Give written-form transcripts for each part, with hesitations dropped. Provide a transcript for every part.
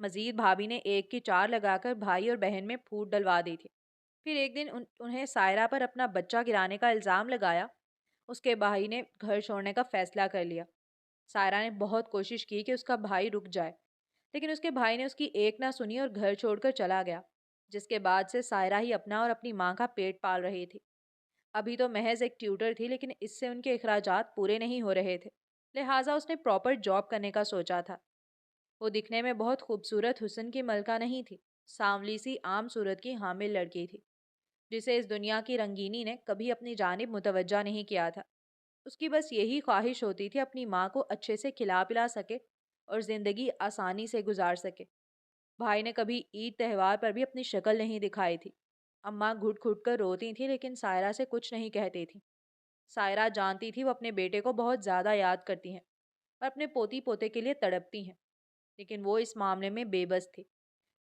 مزید بھابھی نے ایک کی چار لگا کر بھائی اور بہن میں پھوٹ ڈلوا دی تھی۔ پھر ایک دن انہیں سائرہ پر اپنا بچہ گرانے کا الزام لگایا۔ اس کے بھائی نے گھر چھوڑنے کا فیصلہ کر لیا۔ سائرہ نے بہت کوشش کی کہ اس کا بھائی رک جائے، لیکن اس کے بھائی نے اس کی ایک نہ سنی اور گھر چھوڑ کر چلا گیا، جس کے بعد سے سائرہ ہی اپنا اور اپنی ماں کا پیٹ پال رہی تھی۔ ابھی تو محض ایک ٹیوٹر تھی، لیکن اس سے ان کے اخراجات پورے نہیں ہو رہے تھے، لہٰذا اس نے پراپر جاب کرنے کا سوچا تھا۔ وہ دکھنے میں بہت خوبصورت حسن کی ملکہ نہیں تھی، سانولی سی عام صورت کی حامل لڑکی تھی، جسے اس دنیا کی رنگینی نے کبھی اپنی جانب متوجہ نہیں کیا تھا۔ اس کی بس یہی خواہش ہوتی تھی اپنی ماں کو اچھے سے کھلا پلا سکے اور زندگی آسانی سے گزار سکے۔ بھائی نے کبھی عید تہوار پر بھی اپنی شکل نہیں دکھائی تھی۔ اماں گھٹ گھٹ کر روتی تھی، لیکن سائرہ سے کچھ نہیں کہتی تھی۔ سائرہ جانتی تھی وہ اپنے بیٹے کو بہت زیادہ یاد کرتی ہیں اور اپنے پوتی پوتے کے لیے تڑپتی ہیں، لیکن وہ اس معاملے میں بے بس تھی۔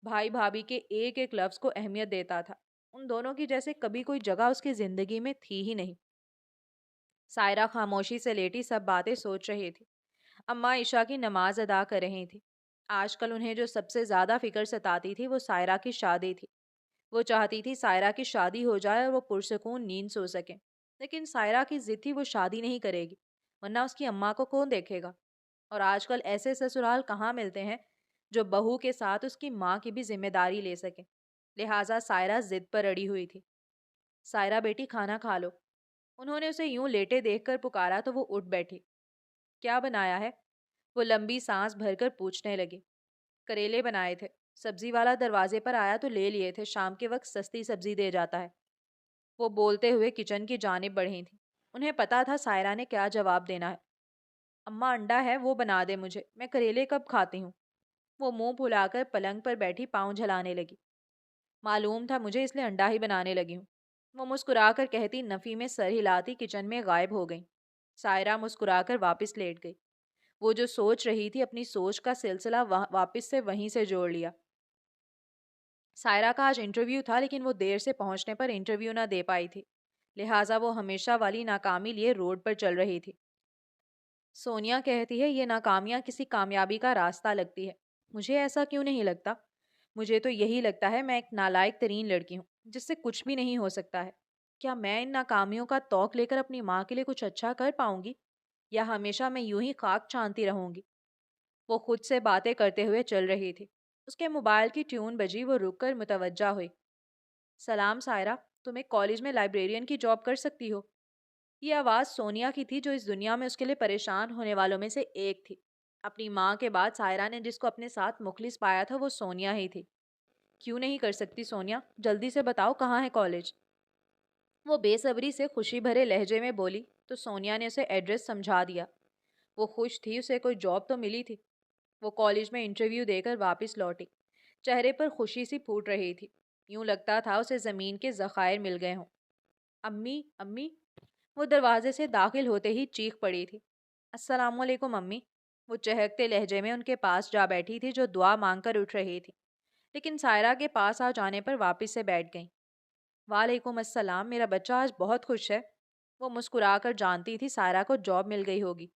بھائی بھابھی کے ایک ایک لفظ کو اہمیت دیتا تھا، ان دونوں کی جیسے کبھی کوئی جگہ اس کی زندگی میں تھی ہی نہیں۔ سائرہ خاموشی سے لیٹی سب باتیں سوچ رہی تھی۔ اماں عشاء کی نماز ادا کر رہی تھی۔ آج کل انہیں جو سب سے زیادہ فکر ستاتی تھی وہ سائرہ کی شادی تھی۔ وہ چاہتی تھی سائرہ کی شادی ہو جائے اور وہ پرسکون نیند سو سکے، لیکن سائرہ کی ضد تھی وہ شادی نہیں کرے گی، ورنہ اس کی اماں کو کون دیکھے گا؟ اور آج کل ایسے سسرال کہاں ملتے ہیں جو بہو کے ساتھ اس کی ماں کی بھی ذمہ داری لے سکے؟ لہٰذا سائرہ ضد پر اڑی ہوئی تھی۔ سائرہ بیٹی کھانا کھا لو۔ انہوں نے اسے یوں لیٹے دیکھ کر پکارا تو وہ اٹھ بیٹھی۔ کیا بنایا ہے؟ وہ لمبی سانس بھر کر پوچھنے لگی۔ کریلے بنائے تھے، سبزی والا دروازے پر آیا تو لے لیے تھے، شام کے وقت سستی سبزی دے جاتا ہے۔ وہ بولتے ہوئے کچن کی جانب بڑھی تھی۔ انہیں پتا تھا سائرہ نے کیا جواب دینا ہے۔ اماں انڈا ہے وہ بنا دے مجھے، میں کریلے کب کھاتی ہوں۔ وہ منہ پھلا کر پلنگ پر بیٹھی پاؤں جھلانے لگی۔ معلوم تھا مجھے، اس لیے انڈا ہی بنانے لگی ہوں۔ وہ مسکرا کر کہتی نفی میں سر ہلاتی کچن میں غائب ہو گئی۔ سائرہ مسکرا کر واپس لیٹ گئی۔ وہ جو سوچ رہی تھی اپنی سوچ کا سلسلہ واپس سے وہیں سے جوڑ لیا۔ سائرہ کا آج انٹرویو تھا، لیکن وہ دیر سے پہنچنے پر انٹرویو نہ دے پائی تھی، لہٰذا وہ ہمیشہ والی ناکامی لیے روڈ پر چل رہی تھی۔ سونیا کہتی ہے یہ ناکامیاں کسی کامیابی کا راستہ لگتی ہے۔ مجھے ایسا کیوں نہیں لگتا؟ مجھے تو یہی لگتا ہے میں ایک نالائق ترین لڑکی ہوں جس سے کچھ بھی نہیں ہو سکتا ہے۔ کیا میں ان ناکامیوں کا توق لے کر اپنی ماں کے لیے کچھ اچھا کر پاؤں گی، یا ہمیشہ میں یوں ہی خاک چھانتی رہوں گی؟ وہ خود سے باتیں کرتے ہوئے چل رہی تھی۔ اس کے موبائل کی ٹیون بجی، وہ رک کر متوجہ ہوئی۔ سلام سائرہ، تم ایک کالج میں لائبریرین کی جاب کر سکتی ہو؟ یہ آواز سونیا کی تھی، جو اس دنیا میں اس کے لیے پریشان ہونے والوں میں سے ایک تھی۔ اپنی ماں کے بعد سائرہ نے جس کو اپنے ساتھ مخلص پایا تھا وہ سونیا ہی تھی۔ کیوں نہیں کر سکتی سونیا؟ جلدی سے بتاؤ کہاں ہے کالج؟ وہ بے صبری سے خوشی بھرے لہجے میں بولی تو سونیا نے اسے ایڈریس سمجھا دیا۔ وہ خوش تھی، اسے کوئی جاب تو ملی تھی۔ وہ کالج میں انٹرویو دے کر واپس لوٹی، چہرے پر خوشی سی پھوٹ رہی تھی، یوں لگتا تھا اسے زمین کے ذخائر مل گئے ہوں۔ امی امی، وہ دروازے سے داخل ہوتے ہی چیخ پڑی تھی۔ السلام علیکم امی۔ وہ چہکتے لہجے میں ان کے پاس جا بیٹھی تھی جو دعا مانگ کر اٹھ رہی تھی، لیکن سائرہ کے پاس آ جانے پر واپس سے بیٹھ گئیں۔ وعلیکم السلام، میرا بچہ آج بہت خوش ہے۔ وہ مسکرا کر جانتی تھی سائرہ کو جاب مل گئی ہوگی۔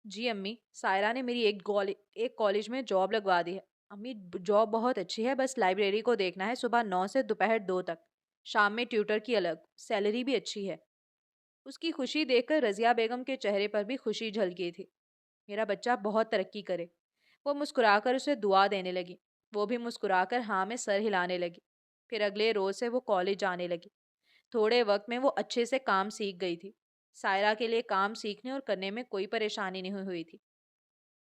جی امی، سائرہ نے میری ایک کالج میں جاب لگوا دی ہے۔ امی جاب بہت اچھی ہے، بس لائبریری کو دیکھنا ہے، صبح 9 سے دوپہر 2 تک، شام میں ٹیوٹر کی الگ، سیلری بھی اچھی ہے۔ اس کی خوشی دیکھ کر رضیہ بیگم کے چہرے پر بھی خوشی جھلکی تھی۔ میرا بچہ بہت ترقی کرے۔ وہ مسکرا کر اسے دعا دینے لگی۔ وہ بھی مسکرا کر ہاں میں سر ہلانے لگی۔ پھر اگلے روز سے وہ کالج جانے لگی۔ تھوڑے وقت میں وہ اچھے سے کام سیکھ گئی تھی۔ سائرہ کے لیے کام سیکھنے اور کرنے میں کوئی پریشانی نہیں ہوئی تھی۔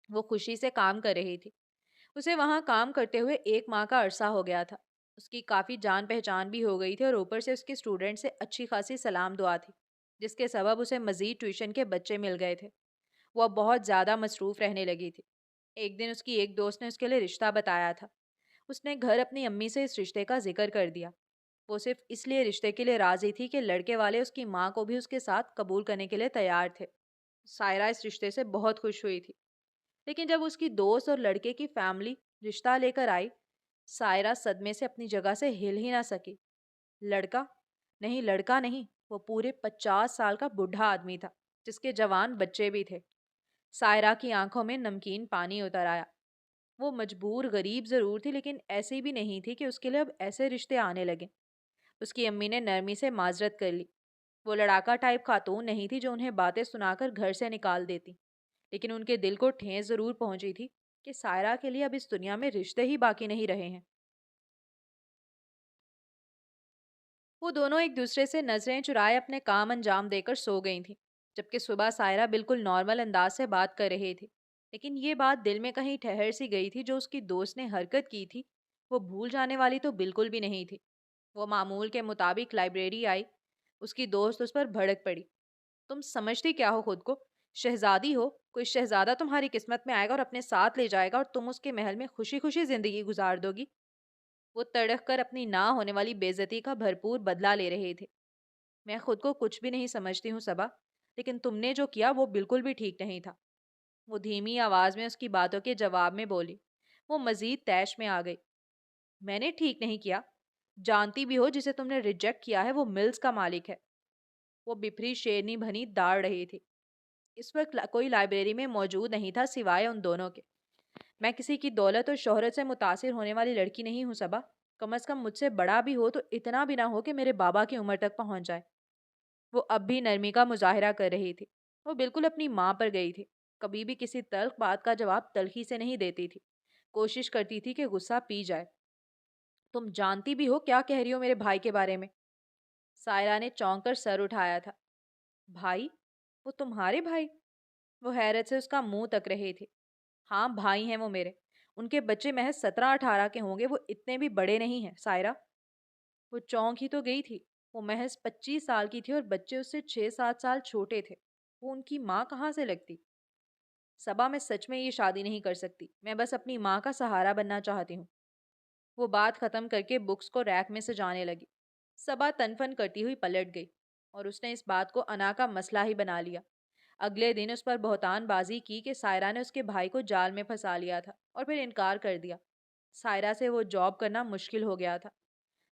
وہ خوشی سے کام کر رہی تھی۔ اسے وہاں کام کرتے ہوئے 1 ماہ کا عرصہ ہو گیا تھا۔ اس کی کافی جان پہچان بھی ہو گئی تھی اور اوپر سے اس کے اسٹوڈنٹ سے اچھی خاصی سلام دعا تھی، جس کے سبب اسے مزید ٹیوشن کے بچے مل گئے تھے۔ وہ اب بہت زیادہ مصروف رہنے لگی تھی۔ ایک دن اس کی ایک دوست نے اس کے لیے رشتہ بتایا تھا۔ اس نے گھر اپنی امی سے اس رشتے کا ذکر کر دیا۔ وہ صرف اس لیے رشتے کے لیے راضی تھی کہ لڑکے والے اس کی ماں کو بھی اس کے ساتھ قبول کرنے کے لیے تیار تھے۔ سائرہ اس رشتے سے بہت خوش ہوئی تھی، لیکن جب اس کی دوست اور لڑکے کی فیملی رشتہ لے کر آئی، سائرہ صدمے سے اپنی جگہ سے ہل ہی نہ سکی۔ لڑکا نہیں، لڑکا نہیں، وہ پورے 50 سال کا بوڑھا آدمی تھا، جس کے جوان بچے بھی تھے۔ سائرہ کی آنکھوں میں نمکین پانی اتر آیا۔ وہ مجبور غریب ضرور تھی لیکن ایسی بھی نہیں تھی کہ اس کے لیے اب ایسے رشتے آنے لگے۔ اس کی امی نے نرمی سے معذرت کر لی۔ وہ لڑاکا ٹائپ خاتون نہیں تھی جو انہیں باتیں سنا کر گھر سے نکال دیتی، لیکن ان کے دل کو ٹھیس ضرور پہنچی تھی کہ سائرہ کے لیے اب اس دنیا میں رشتے ہی باقی نہیں رہے ہیں۔ وہ دونوں ایک دوسرے سے نظریں چرائے اپنے کام انجام دے کر سو گئی تھیں، جبکہ صبح سائرہ بالکل نارمل انداز سے بات کر رہی تھی۔ لیکن یہ بات دل میں کہیں ٹھہر سی گئی تھی، جو اس کی دوست نے حرکت کی تھی وہ بھول جانے والی تو بالکل بھی نہیں تھی۔ وہ معمول کے مطابق لائبریری آئی۔ اس کی دوست اس پر بھڑک پڑی۔ تم سمجھتی کیا ہو خود کو؟ شہزادی ہو، کوئی شہزادہ تمہاری قسمت میں آئے گا اور اپنے ساتھ لے جائے گا اور تم اس کے محل میں خوشی خوشی زندگی گزار دو گی؟ وہ تڑک کر اپنی نہ ہونے والی بے عزتی کا بھرپور بدلہ لے رہے تھے۔ میں خود کو کچھ بھی نہیں سمجھتی ہوں صبا، لیکن تم نے جو کیا وہ بالکل بھی ٹھیک نہیں تھا۔ وہ دھیمی آواز میں اس کی باتوں کے جواب میں بولی۔ وہ مزید طیش میں آ گئی۔ میں نے ٹھیک نہیں کیا؟ جانتی بھی ہو جسے تم نے ریجیکٹ کیا ہے وہ ملز کا مالک ہے۔ وہ بپھری شیرنی بھنی داڑ رہی تھی۔ اس وقت کوئی لائبریری میں موجود نہیں تھا سوائے ان دونوں کے۔ میں کسی کی دولت اور شہرت سے متاثر ہونے والی لڑکی نہیں ہوں صبا۔ کم از کم مجھ سے بڑا بھی ہو تو اتنا بھی نہ ہو کہ میرے بابا کی عمر تک پہنچ جائے۔ وہ اب بھی نرمی کا مظاہرہ کر رہی تھی۔ وہ بالکل اپنی ماں پر گئی تھی۔ کبھی بھی کسی تلخ بات کا جواب تلخی سے نہیں دیتی تھی۔ کوشش کرتی تھی کہ غصہ پی جائے۔ تم جانتی بھی ہو کیا کہہ رہی ہو میرے بھائی کے بارے میں؟ سائرہ نے چونک کر سر اٹھایا تھا۔ بھائی؟ وہ تمہارے بھائی؟ وہ حیرت سے اس کا منہ تک رہے تھے۔ ہاں بھائی ہیں وہ میرے۔ ان کے بچے محض 17-18 کے ہوں گے، وہ اتنے بھی بڑے نہیں ہیں سائرہ۔ وہ چونک ہی تو گئی تھی۔ وہ محض 25 سال کی تھی اور بچے اس سے 6-7 سال چھوٹے تھے۔ وہ ان کی ماں کہاں سے لگتی؟ صبا میں سچ میں یہ شادی نہیں کر سکتی۔ میں بس اپنی ماں کا سہارا بننا چاہتی ہوں۔ وہ بات ختم کر کے بکس کو ریک میں سجانے لگی۔ صبا تنفن کرتی ہوئی پلٹ گئی اور اس نے اس بات کو انا کا مسئلہ ہی بنا لیا۔ اگلے دن اس پر بہتان بازی کی کہ سائرہ نے اس کے بھائی کو جال میں پھنسا لیا تھا اور پھر انکار کر دیا۔ سائرہ سے وہ جاب کرنا مشکل ہو گیا تھا۔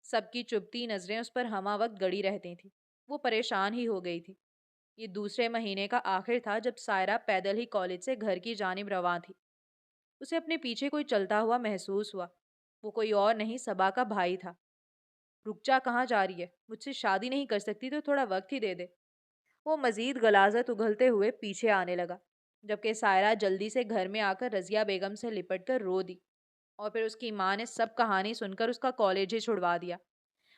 سب کی چبھتی نظریں اس پر ہمہ وقت گڑی رہتی تھیں۔ وہ پریشان ہی ہو گئی تھی۔ یہ دوسرے مہینے کا آخر تھا جب سائرہ پیدل ہی کالج سے گھر کی جانب رواں تھی۔ اسے اپنے پیچھے کوئی چلتا ہوا محسوس ہوا۔ وہ کوئی اور نہیں صبا کا بھائی تھا۔ رک جا، کہاں جا رہی ہے؟ مجھ سے شادی نہیں کر سکتی تو تھوڑا وقت ہی دے دے۔ وہ مزید غلاظت اگلتے ہوئے پیچھے آنے لگا، جبکہ سائرہ جلدی سے گھر میں آ کر رضیہ بیگم سے لپٹ کر رو دی، اور پھر اس کی ماں نے سب کہانی سن کر اس کا کالج ہی چھڑوا دیا۔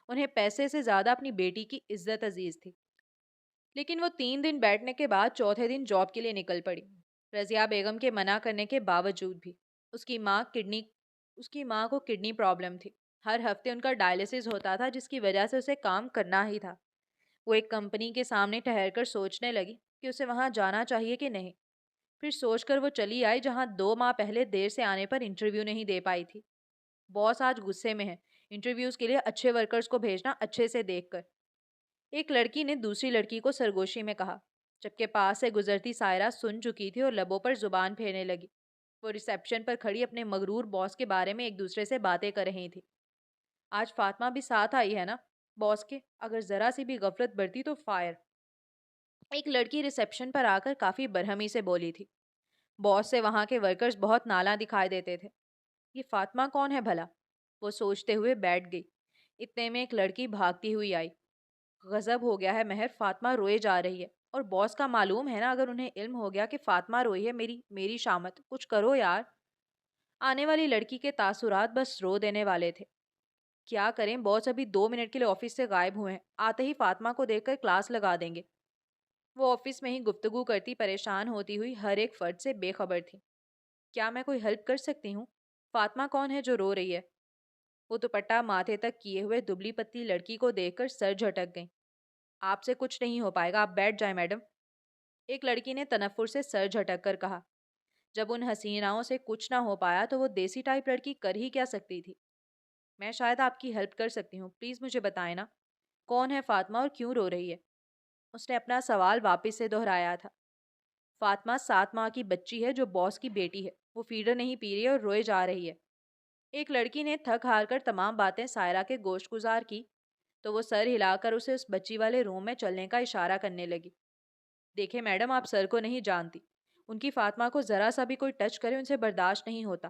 انہیں پیسے سے زیادہ اپنی بیٹی کی عزت عزیز تھی۔ لیکن وہ 3 دن بیٹھنے کے بعد چوتھے دن جاب کے لیے نکل پڑی، رضیہ بیگم کے منع کرنے کے باوجود بھی۔ اس کی ماں کو کڈنی پرابلم تھی۔ ہر ہفتے ان کا ڈائلسس ہوتا تھا، جس کی وجہ سے اسے کام کرنا ہی تھا۔ وہ ایک کمپنی کے سامنے ٹھہر کر سوچنے لگی کہ اسے وہاں جانا چاہیے کہ نہیں۔ پھر سوچ کر وہ چلی آئی جہاں 2 ماہ پہلے دیر سے آنے پر انٹرویو نہیں دے پائی تھی۔ باس آج غصے میں ہے، انٹرویوز کے لیے اچھے ورکرز کو بھیجنا اچھے سے دیکھ کر، ایک لڑکی نے دوسری لڑکی کو سرگوشی میں کہا، جبکہ پاس سے گزرتی سائرہ سن چکی تھی اور لبوں پر زبان پھیرنے لگی۔ وہ ریسیپشن پر کھڑی اپنے مغرور باس کے بارے میں ایک دوسرے سے باتیں کر رہی تھی۔ آج فاطمہ بھی ساتھ آئی ہے نا باس کے؟ اگر ذرا سی بھی غفلت برتی تو فائر۔ ایک لڑکی ریسیپشن پر آ کر کافی برہمی سے بولی تھی۔ باس سے وہاں کے ورکرز بہت نالاں دکھائی دیتے تھے۔ یہ فاطمہ کون ہے بھلا؟ وہ سوچتے ہوئے بیٹھ گئی۔ اتنے میں ایک لڑکی بھاگتی ہوئی آئی۔ غضب ہو گیا ہے مہر، فاطمہ روئے جا رہی ہے، اور باس کا معلوم ہے نا، اگر انہیں علم ہو گیا کہ فاطمہ روئی ہے، میری شامت، کچھ کرو یار۔ آنے والی لڑکی کے تاثرات بس رو دینے والے تھے۔ کیا کریں، باس ابھی 2 منٹ کے لیے آفس سے غائب ہوئے ہیں، آتے ہی فاطمہ کو دیکھ کر کلاس لگا دیں گے۔ وہ آفس میں ہی گفتگو کرتی پریشان ہوتی ہوئی ہر ایک فرد سے بے خبر تھی۔ کیا میں کوئی ہیلپ کر سکتی ہوں؟ فاطمہ کون ہے جو رو رہی ہے؟ وہ دوپٹہ ماتھے تک کیے ہوئے دبلی پتلی لڑکی کو دیکھ کر سر جھٹک گئیں۔ آپ سے کچھ نہیں ہو پائے گا، آپ بیٹھ جائیں میڈم۔ ایک لڑکی نے تنفر سے سر جھٹک کر کہا۔ جب ان حسیناؤں سے کچھ نہ ہو پایا تو وہ دیسی ٹائپ لڑکی کر ہی کیا سکتی تھی؟ میں شاید آپ کی ہیلپ کر سکتی ہوں، پلیز مجھے بتائیں نا، کون ہے فاطمہ اور کیوں رو رہی ہے؟ اس نے اپنا سوال واپس سے دہرایا تھا۔ فاطمہ 7 ماہ کی بچی ہے جو باس کی بیٹی ہے، وہ فیڈر نہیں پی رہی اور روئے جا رہی ہے۔ ایک لڑکی نے تھک ہار کر تمام باتیں سائرہ کے گوشت گزار کی تو وہ سر ہلا کر اسے اس بچی والے روم میں چلنے کا اشارہ کرنے لگی۔ دیکھیں میڈم، آپ سر کو نہیں جانتی، ان کی فاطمہ کو ذرا سا بھی کوئی ٹچ کرے ان سے برداشت نہیں ہوتا۔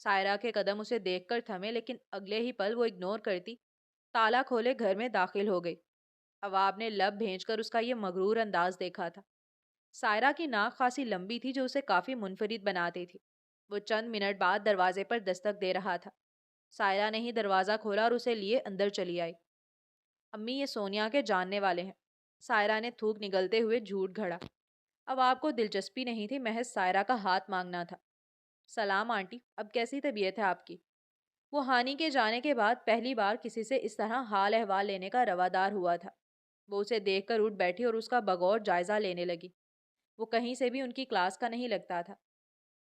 سائرہ کے قدم اسے دیکھ کر تھمے، لیکن اگلے ہی پل وہ اگنور کرتی تالا کھولے گھر میں داخل ہو گئی۔ عواب نے لب بھیج کر اس کا یہ مغرور انداز دیکھا تھا۔ سائرہ کی ناک خاصی لمبی تھی جو اسے کافی منفرد بناتی تھی۔ وہ چند منٹ بعد دروازے پر دستک دے رہا تھا۔ سائرہ نے ہی دروازہ کھولا اور اسے لیے اندر چلی آئی۔ امی، یہ سونیا کے جاننے والے ہیں۔ سائرہ نے تھوک نگلتے ہوئے جھوٹ گھڑا۔ اب آپ کو دلچسپی نہیں تھی، محض سائرہ کا ہاتھ مانگنا تھا۔ سلام آنٹی، اب کیسی طبیعت ہے آپ کی؟ وہ ہانی کے جانے کے بعد پہلی بار کسی سے اس طرح حال احوال لینے کا روادار ہوا تھا۔ وہ اسے دیکھ کر اٹھ بیٹھی اور اس کا بغور جائزہ لینے لگی۔ وہ کہیں سے بھی ان کی کلاس کا نہیں لگتا تھا۔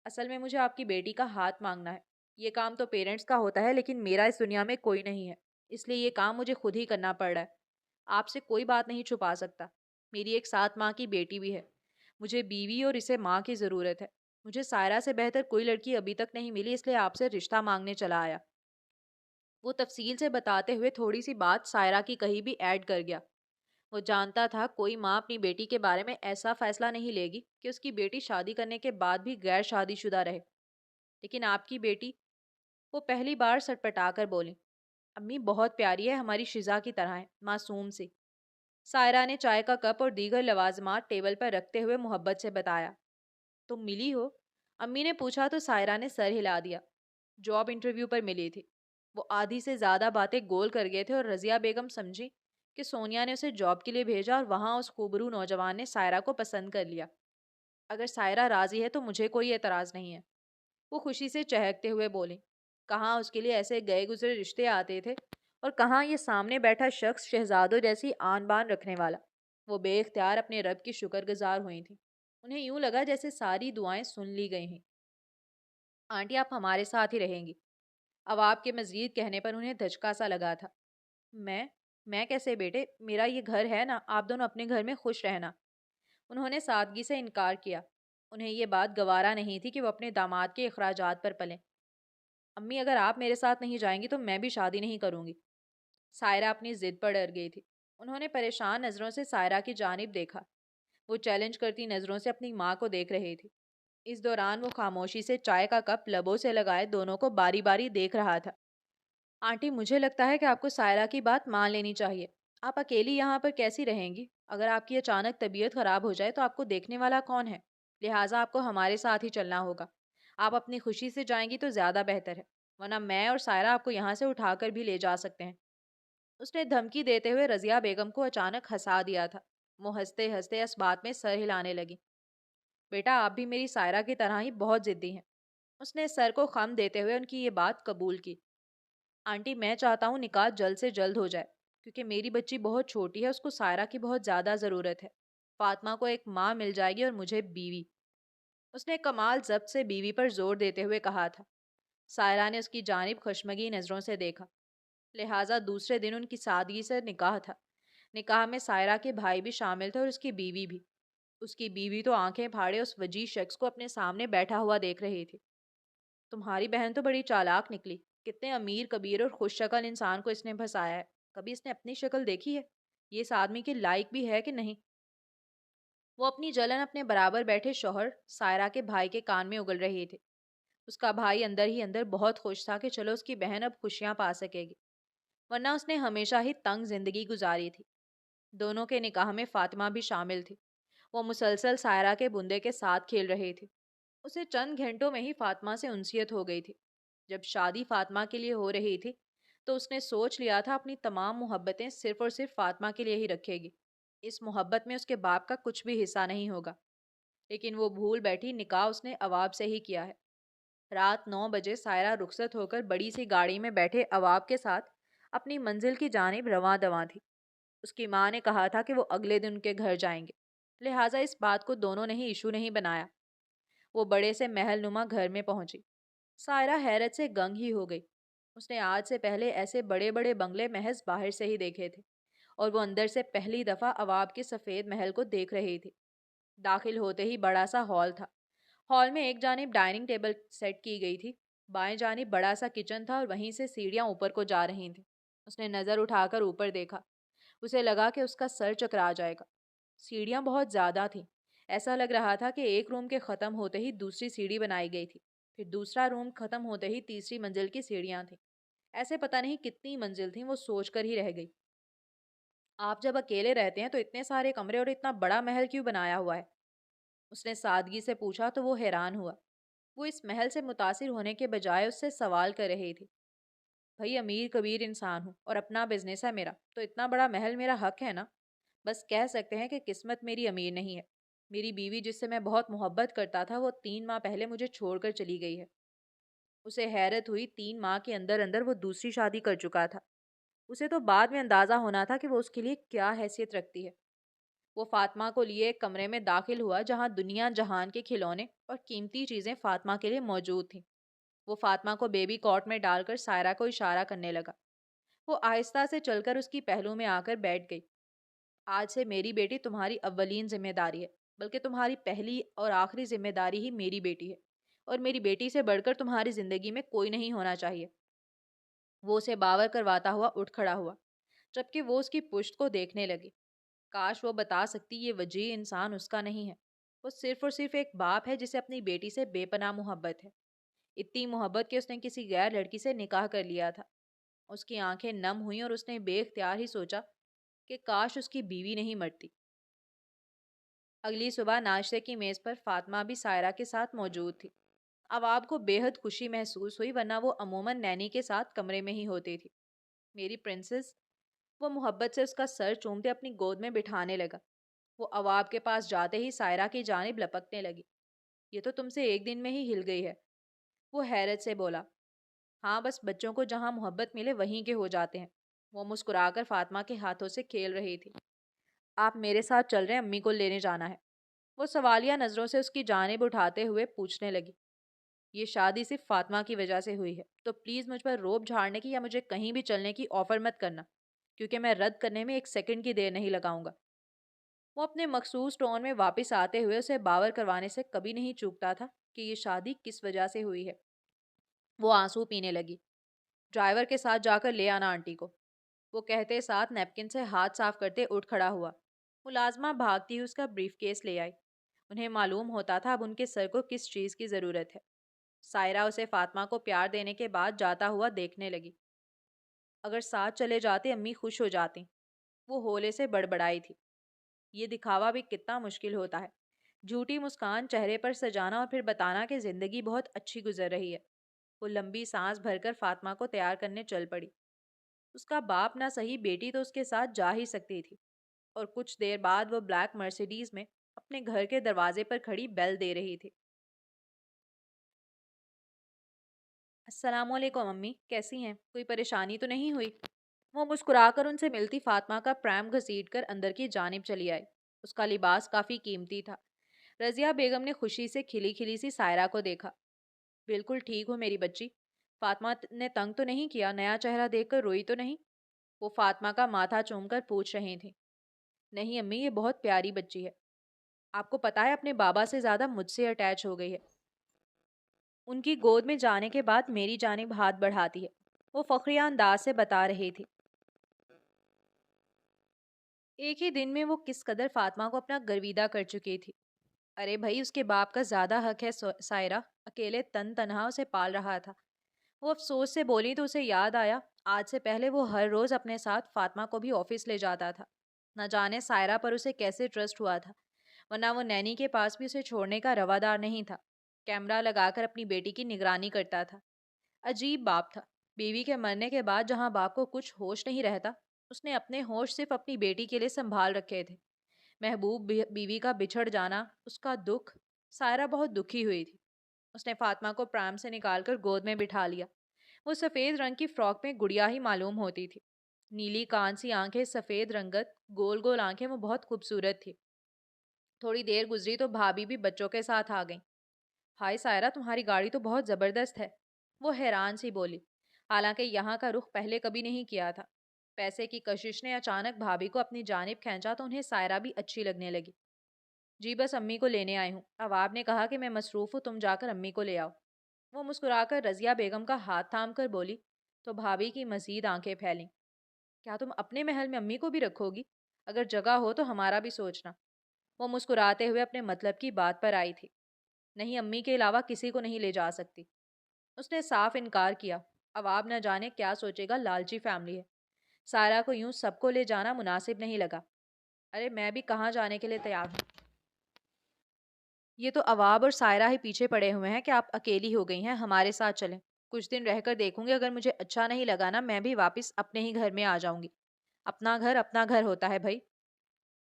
اصل میں مجھے آپ کی بیٹی کا ہاتھ مانگنا ہے۔ یہ کام تو پیرنٹس کا ہوتا ہے، لیکن میرا اس دنیا میں کوئی نہیں ہے، اس لیے یہ کام مجھے خود ہی کرنا پڑ رہا ہے۔ آپ سے کوئی بات نہیں چھپا سکتا۔ میری ایک 7 ماہ کی بیٹی بھی ہے۔ مجھے بیوی اور اسے ماں کی ضرورت ہے۔ مجھے سائرہ سے بہتر کوئی لڑکی ابھی تک نہیں ملی، اس لیے آپ سے رشتہ مانگنے چلا آیا۔ وہ تفصیل سے بتاتے ہوئے تھوڑی سی بات سائرہ کی کہیں بھی ایڈ کر گیا۔ وہ جانتا تھا کوئی ماں اپنی بیٹی کے بارے میں ایسا فیصلہ نہیں لے گی کہ اس کی بیٹی شادی کرنے کے بعد بھی غیر شادی شدہ رہے۔ لیکن آپ کی بیٹی، وہ پہلی بار سٹپٹا کر بولی۔ امی بہت پیاری ہے، ہماری شزا کی طرح ہے، معصوم سی۔ سائرہ نے چائے کا کپ اور دیگر لوازمات ٹیبل پر رکھتے ہوئے محبت سے بتایا۔ تم ملی ہو؟ امی نے پوچھا تو سائرہ نے سر ہلا دیا۔ جاب انٹرویو پر ملی تھی۔ وہ آدھی سے زیادہ باتیں گول کر گئے تھے اور رضیہ بیگم سمجھی کہ سونیا نے اسے جاب کے لیے بھیجا اور وہاں اس خوبرو نوجوان نے سائرہ کو پسند کر لیا۔ اگر سائرہ راضی ہے تو مجھے کوئی اعتراض نہیں ہے، وہ خوشی سے چہکتے ہوئے بولی۔ کہاں اس کے لیے ایسے گئے گزرے رشتے آتے تھے اور کہاں یہ سامنے بیٹھا شخص شہزادوں جیسی آن بان رکھنے والا۔ وہ بے اختیار اپنے رب کی شکر گزار ہوئی تھیں۔ انہیں یوں لگا جیسے ساری دعائیں سن لی گئی ہیں۔ آنٹی، آپ ہمارے ساتھ ہی رہیں گی؟ عواب کے مزید کہنے پر انہیں دھچکا سا لگا تھا۔ میں میں کیسے بیٹے؟ میرا یہ گھر ہے نا، آپ دونوں اپنے گھر میں خوش رہنا۔ انہوں نے سادگی سے انکار کیا۔ انہیں یہ بات گوارا نہیں تھی کہ وہ اپنے داماد کے اخراجات پر پلیں۔ امی، اگر آپ میرے ساتھ نہیں جائیں گی تو میں بھی شادی نہیں کروں گی۔ سائرہ اپنی ضد پر ڈر گئی تھی۔ انہوں نے پریشان نظروں سے سائرہ کی جانب دیکھا۔ وہ چیلنج کرتی نظروں سے اپنی ماں کو دیکھ رہی تھی۔ اس دوران وہ خاموشی سے چائے کا کپ لبوں سے لگائے دونوں کو باری باری دیکھ رہا تھا۔ آنٹی، مجھے لگتا ہے کہ آپ کو سائرہ کی بات مان لینی چاہیے۔ آپ اکیلی یہاں پر کیسی رہیں گی؟ اگر آپ کی اچانک طبیعت خراب ہو جائے تو آپ کو دیکھنے والا کون ہے؟ لہٰذا آپ کو ہمارے ساتھ ہی چلنا ہوگا۔ آپ اپنی خوشی سے جائیں گی تو زیادہ بہتر ہے، ورنہ میں اور سائرہ آپ کو یہاں سے اٹھا کر بھی لے جا سکتے ہیں۔ اس نے دھمکی دیتے ہوئے رضیہ بیگم کو اچانک ہنسا دیا تھا۔ وہ ہنستے ہنستے اس بات میں سر ہلانے لگی۔ بیٹا، آپ بھی میری سائرہ کی طرح ہی بہت ضدی ہیں۔ اس نے سر کو خم دیتے ہوئے ان کی یہ بات قبول کی۔ آنٹی، میں چاہتا ہوں نکاح جلد سے جلد ہو جائے، کیونکہ میری بچی بہت چھوٹی ہے، اس کو سائرہ کی بہت زیادہ ضرورت ہے۔ فاطمہ کو ایک ماں مل جائے گی اور مجھے بیوی۔ اس نے کمال ضبط سے بیوی پر زور دیتے ہوئے کہا تھا۔ سائرہ نے اس کی جانب خشمگی نظروں سے دیکھا۔ لہٰذا دوسرے دن ان کی سادگی سے نکاح تھا۔ نکاح میں سائرہ کے بھائی بھی شامل تھے اور اس کی بیوی بھی۔ اس کی بیوی تو آنکھیں پھاڑے اس وجیح شخص کو اپنے سامنے بیٹھا ہوا دیکھ رہی تھی۔ تمہاری بہن تو بڑی چالاک نکلی۔ کتنے امیر کبیر اور خوش شکل انسان کو اس نے پھنسایا ہے۔ کبھی اس نے اپنی شکل دیکھی ہے؟ یہ اس آدمی کے لائق بھی ہے کہ نہیں؟ وہ اپنی جلن اپنے برابر بیٹھے شوہر سائرہ کے بھائی کے کان میں اگل رہی تھی۔ اس کا بھائی اندر ہی اندر بہت خوش تھا کہ چلو اس کی بہن اب خوشیاں پا سکے گی، ورنہ اس نے ہمیشہ ہی تنگ زندگی گزاری تھی۔ دونوں کے نکاح میں فاطمہ بھی شامل تھی۔ وہ مسلسل سائرہ کے بندے کے ساتھ کھیل رہی تھی۔ اسے چند گھنٹوں میں ہی فاطمہ سے انسیت ہو گئی تھی۔ جب شادی فاطمہ کے لیے ہو رہی تھی تو اس نے سوچ لیا تھا اپنی تمام محبتیں صرف اور صرف فاطمہ کے لیے ہی رکھے گی۔ اس محبت میں اس کے باپ کا کچھ بھی حصہ نہیں ہوگا۔ لیکن وہ بھول بیٹھی، نکاح اس نے عواب سے ہی کیا ہے۔ رات 9 بجے سائرہ رخصت ہو کر بڑی سی گاڑی میں بیٹھے عواب کے ساتھ اپنی منزل کی جانب رواں دواں تھی۔ اس کی ماں نے کہا تھا کہ وہ اگلے دن ان کے گھر جائیں گے، لہٰذا اس بات کو دونوں نے ہی ایشو نہیں بنایا۔ وہ بڑے سے محل نما گھر میں پہنچی۔ سائرہ حیرت سے گنگ ہی ہو گئی۔ اس نے آج سے پہلے ایسے بڑے بڑے بنگلے محض باہر سے ہی دیکھے تھے، اور وہ اندر سے پہلی دفعہ عواب کے سفید محل کو دیکھ رہی تھی۔ داخل ہوتے ہی بڑا سا ہال تھا۔ ہال میں ایک جانب ڈائننگ ٹیبل سیٹ کی گئی تھی، بائیں جانب بڑا سا کچن تھا اور وہیں سے سیڑھیاں اوپر کو جا رہی تھیں۔ اس نے نظر اٹھا کر اوپر دیکھا۔ اسے لگا کہ اس کا سر چکرا جائے گا۔ سیڑھیاں بہت زیادہ تھیں۔ ایسا لگ رہا تھا کہ ایک روم کے ختم ہوتے ہی دوسری سیڑھی بنائی گئی تھی۔ پھر دوسرا روم ختم ہوتے ہی تیسری منزل کی سیڑھیاں تھیں۔ ایسے پتہ نہیں کتنی منزل تھیں، وہ سوچ کر ہی رہ گئی۔ آپ جب اکیلے رہتے ہیں تو اتنے سارے کمرے اور اتنا بڑا محل کیوں بنایا ہوا ہے؟ اس نے سادگی سے پوچھا تو وہ حیران ہوا۔ وہ اس محل سے متاثر ہونے کے بجائے اس سے سوال کر رہی تھی۔ بھئی امیر کبیر انسان ہوں اور اپنا بزنس ہے میرا، تو اتنا بڑا محل میرا حق ہے نا؟ بس کہہ سکتے ہیں کہ قسمت میری امیر نہیں ہے۔ میری بیوی جس سے میں بہت محبت کرتا تھا وہ 3 ماہ پہلے مجھے چھوڑ کر چلی گئی ہے۔ اسے حیرت ہوئی، 3 ماہ کے اندر اندر وہ دوسری شادی کر چکا تھا۔ اسے تو بعد میں اندازہ ہونا تھا کہ وہ اس کے لیے کیا حیثیت رکھتی ہے۔ وہ فاطمہ کو لیے ایک کمرے میں داخل ہوا جہاں دنیا جہان کے کھلونے اور قیمتی چیزیں فاطمہ کے لیے موجود تھیں۔ وہ فاطمہ کو بیبی کاٹ میں ڈال کر سائرہ کو اشارہ کرنے لگا۔ وہ آہستہ سے چل کر اس کی پہلو میں آ کر بیٹھ گئی۔ آج سے میری بیٹی تمہاری اولین ذمہ داری ہے، بلکہ تمہاری پہلی اور آخری ذمہ داری ہی میری بیٹی ہے، اور میری بیٹی سے بڑھ کر تمہاری زندگی میں کوئی نہیں ہونا چاہیے۔ وہ اسے باور کرواتا ہوا اٹھ کھڑا ہوا، جبکہ وہ اس کی پشت کو دیکھنے لگی۔ کاش وہ بتا سکتی یہ وجیہ انسان اس کا نہیں ہے۔ وہ صرف اور صرف ایک باپ ہے جسے اپنی بیٹی سے بے پناہ محبت ہے۔ اتنی محبت کہ اس نے کسی غیر لڑکی سے نکاح کر لیا تھا۔ اس کی آنکھیں نم ہوئیں اور اس نے بے اختیار ہی سوچا کہ کاش اس کی بیوی نہیں مرتی۔ اگلی صبح ناشتے کی میز پر فاطمہ بھی سائرہ کے ساتھ موجود تھی۔ عواب کو بے حد خوشی محسوس ہوئی، ورنہ وہ عموماً نینی کے ساتھ کمرے میں ہی ہوتی تھی۔ میری پرنسس، وہ محبت سے اس کا سر چومتے اپنی گود میں بٹھانے لگا۔ وہ عواب کے پاس جاتے ہی سائرہ کی جانب لپکنے لگی۔ یہ تو تم سے ایک دن میں ہی ہل گئی ہے۔ وہ حیرت سے بولا۔ ہاں، بس بچوں کو جہاں محبت ملے وہیں کے ہو جاتے ہیں۔ وہ مسکرا کر فاطمہ کے ہاتھوں سے کھیل رہی تھی۔ آپ میرے ساتھ چل رہے ہیں، امی کو لینے جانا ہے۔ وہ سوالیہ نظروں سے اس کی جانب اٹھاتے ہوئے پوچھنے لگی۔ یہ شادی صرف فاطمہ کی وجہ سے ہوئی ہے، تو پلیز مجھ پر روب جھاڑنے کی یا مجھے کہیں بھی چلنے کی آفر مت کرنا، کیونکہ میں رد کرنے میں 1 سیکنڈ کی دیر نہیں لگاؤں گا۔ وہ اپنے مخصوص ٹون میں واپس آتے ہوئے اسے باور کروانے سے کبھی نہیں چوکتا تھا کہ یہ شادی کس وجہ سے ہوئی ہے۔ وہ آنسو پینے لگی۔ ڈرائیور کے ساتھ جا کر لے آنا آنٹی کو، وہ کہتے ساتھ نیپکن سے ہاتھ صاف کرتے اٹھ کھڑا ہوا۔ ملازمہ بھاگتی ہوئی اس کا بریف کیس لے آئی۔ انہیں معلوم ہوتا تھا اب ان کے سر کو کس چیز کی ضرورت ہے۔ سائرہ اسے فاطمہ کو پیار دینے کے بعد جاتا ہوا دیکھنے لگی۔ اگر ساتھ چلے جاتے امی خوش ہو جاتی، وہ ہولے سے بڑبڑائی تھی۔ یہ دکھاوا بھی کتنا مشکل ہوتا ہے، جھوٹی مسکان چہرے پر سجانا اور پھر بتانا کہ زندگی بہت اچھی گزر رہی ہے۔ وہ لمبی سانس بھر کر فاطمہ کو تیار کرنے چل پڑی۔ اس کا باپ نہ صحیح بیٹی تو اس کے ساتھ جا ہی سکتی تھی، اور کچھ دیر بعد وہ بلیک مرسیڈیز میں اپنے گھر کے دروازے پر کھڑی بیل دے رہی تھی۔ السلام علیکم امی، کیسی ہیں؟ کوئی پریشانی تو نہیں ہوئی؟ وہ مسکرا کر ان سے ملتی فاطمہ کا پرام گھسیٹ کر اندر کی جانب چلی آئی۔ اس کا لباس کافی قیمتی تھا۔ رضیہ بیگم نے خوشی سے کھلی کھلی سی سائرہ کو دیکھا۔ بالکل ٹھیک ہو میری بچی؟ فاطمہ نے تنگ تو نہیں کیا؟ نیا چہرہ دیکھ کر روئی تو نہیں؟ وہ فاطمہ کا ماتھا چوم کر پوچھ رہی تھیں۔ نہیں امی، یہ بہت پیاری بچی ہے۔ آپ کو پتا ہے اپنے بابا سے زیادہ مجھ سے اٹیچ ہو گئی ہے۔ ان کی گود میں جانے کے بعد میری جانب ہاتھ بڑھاتی ہے، وہ فخریہ انداز سے بتا رہی تھی۔ ایک ہی دن میں وہ کس قدر فاطمہ کو اپنا گرویدہ کر چکی تھی۔ ارے بھائی، اس کے باپ کا زیادہ حق ہے، سائرہ اکیلے تن تنہا اسے پال رہا تھا۔ وہ افسوس سے بولی تو اسے یاد آیا آج سے پہلے وہ ہر روز اپنے ساتھ فاطمہ کو بھی آفس لے جاتا تھا۔ نہ جانے سائرہ پر اسے کیسے ٹرسٹ ہوا تھا، ورنہ وہ نینی کے پاس بھی اسے چھوڑنے کا روادار نہیں تھا۔ کیمرہ لگا کر اپنی بیٹی کی نگرانی کرتا تھا۔ عجیب باپ تھا۔ بیوی کے مرنے کے بعد جہاں باپ کو کچھ ہوش نہیں رہتا، اس نے اپنے ہوش صرف اپنی بیٹی کے لیے سنبھال رکھے تھے۔ محبوب بیوی کا بچھڑ جانا، اس کا دکھ، سائرہ بہت دکھی ہوئی تھی۔ اس نے فاطمہ کو پرام سے نکال کر گود میں بٹھا لیا۔ وہ سفید رنگ کی فراک میں گڑیا ہی معلوم ہوتی تھی۔ نیلی کانسی آنکھیں، سفید رنگت، گول گول آنکھیں، وہ بہت خوبصورت تھی۔ تھوڑی دیر گزری تو بھابھی بھی بچوں کے ساتھ آ گئیں۔ ہائے سائرہ، تمہاری گاڑی تو بہت زبردست ہے، وہ حیران سی بولی، حالانکہ یہاں کا رخ پہلے کبھی نہیں کیا تھا۔ پیسے کی کشش نے اچانک بھابھی کو اپنی جانب کھینچا تو انہیں سائرہ بھی اچھی لگنے لگی۔ جی بس امی کو لینے آئی ہوں، عواب نے کہا کہ میں مصروف ہوں، تم جا کر امی کو لے آؤ۔ وہ مسکرا کر رضیہ بیگم کا ہاتھ تھام کر بولی تو بھابھی کی مزید آنکھیں پھیلیں۔ کیا تم اپنے محل میں امی کو بھی رکھو گی؟ اگر جگہ ہو تو ہمارا بھی سوچنا۔ وہ مسکراتے ہوئے اپنے مطلب کی بات پر آئی تھی۔ نہیں, امی کے علاوہ کسی کو نہیں لے جا سکتی۔ اس نے صاف انکار کیا۔ عواب نہ جانے کیا سوچے گا، لالچی فیملی ہے۔ سائرہ کو یوں سب کو لے جانا مناسب نہیں لگا۔ ارے میں بھی کہاں جانے کے لیے تیار ہوں؟ یہ تو عواب اور سائرہ ہی پیچھے پڑے ہوئے ہیں کہ آپ اکیلی ہو گئی ہیں، ہمارے ساتھ چلیں۔ کچھ دن رہ کر دیکھوں گی، اگر مجھے اچھا نہیں لگا نا میں بھی واپس اپنے ہی گھر میں آ جاؤں گی۔ اپنا گھر ہوتا ہے بھائی،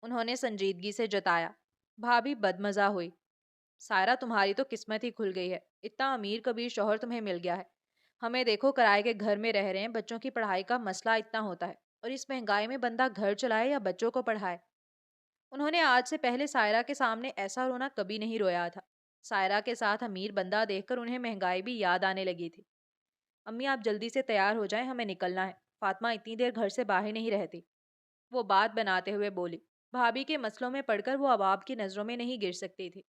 انہوں نے سنجیدگی سے جتایا۔ بھابھی بدمزہ ہوئی۔ سائرہ تمہاری تو قسمت ہی کھل گئی ہے، اتنا امیر کبیر شوہر تمہیں مل گیا ہے۔ ہمیں دیکھو کرائے کے گھر میں رہ رہے ہیں، بچوں کی پڑھائی کا مسئلہ اتنا ہوتا ہے، اور اس مہنگائی میں بندہ گھر چلائے یا بچوں کو پڑھائے۔ انہوں نے آج سے پہلے سائرہ کے سامنے ایسا رونا کبھی نہیں رویا تھا۔ سائرہ کے ساتھ امیر بندہ دیکھ کر انہیں مہنگائی بھی یاد آنے لگی تھی۔ امی آپ جلدی سے تیار ہو جائیں، ہمیں نکلنا ہے، فاطمہ اتنی دیر گھر سے باہر نہیں رہتی، وہ بات بناتے ہوئے بولی۔ بھابھی کے مسلوں میں پڑھ کر وہ عواب کی نظروں میں نہیں گر سکتی تھی۔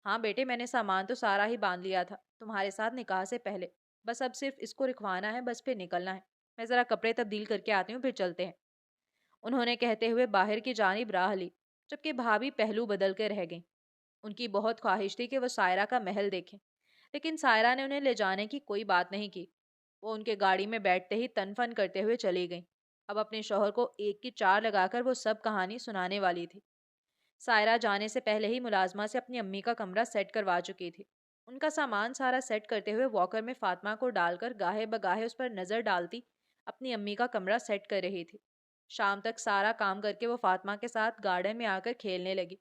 ہاں بیٹے، میں نے سامان تو سارا ہی باندھ لیا تھا تمہارے ساتھ نکاح سے پہلے، بس اب صرف اس کو رکھوانا ہے، بس پھر نکلنا ہے۔ میں ذرا کپڑے تبدیل کر کے آتی ہوں، پھر چلتے ہیں، انہوں نے کہتے ہوئے باہر کی جانب راہ لی، جبکہ بھابھی پہلو بدل کے رہ گئیں۔ ان کی بہت خواہش تھی کہ وہ سائرہ کا محل دیکھیں، لیکن سائرہ نے انہیں لے جانے کی کوئی بات نہیں کی۔ وہ ان کے گاڑی میں بیٹھتے ہی تن فن کرتے ہوئے چلی گئیں۔ اب اپنے شوہر کو ایک کی چار لگا کر وہ سب کہانی سنانے والی تھی۔ سائرہ جانے سے پہلے ہی ملازمہ سے اپنی امی کا کمرہ سیٹ کروا چکی تھی۔ ان کا سامان سارا سیٹ کرتے ہوئے واکر میں فاطمہ کو ڈال کر گاہے بگاہے اس پر نظر ڈالتی اپنی امی کا کمرہ سیٹ کر رہی تھی۔ شام تک سارا کام کر کے وہ فاطمہ کے ساتھ گارڈن میں آ کر کھیلنے لگی۔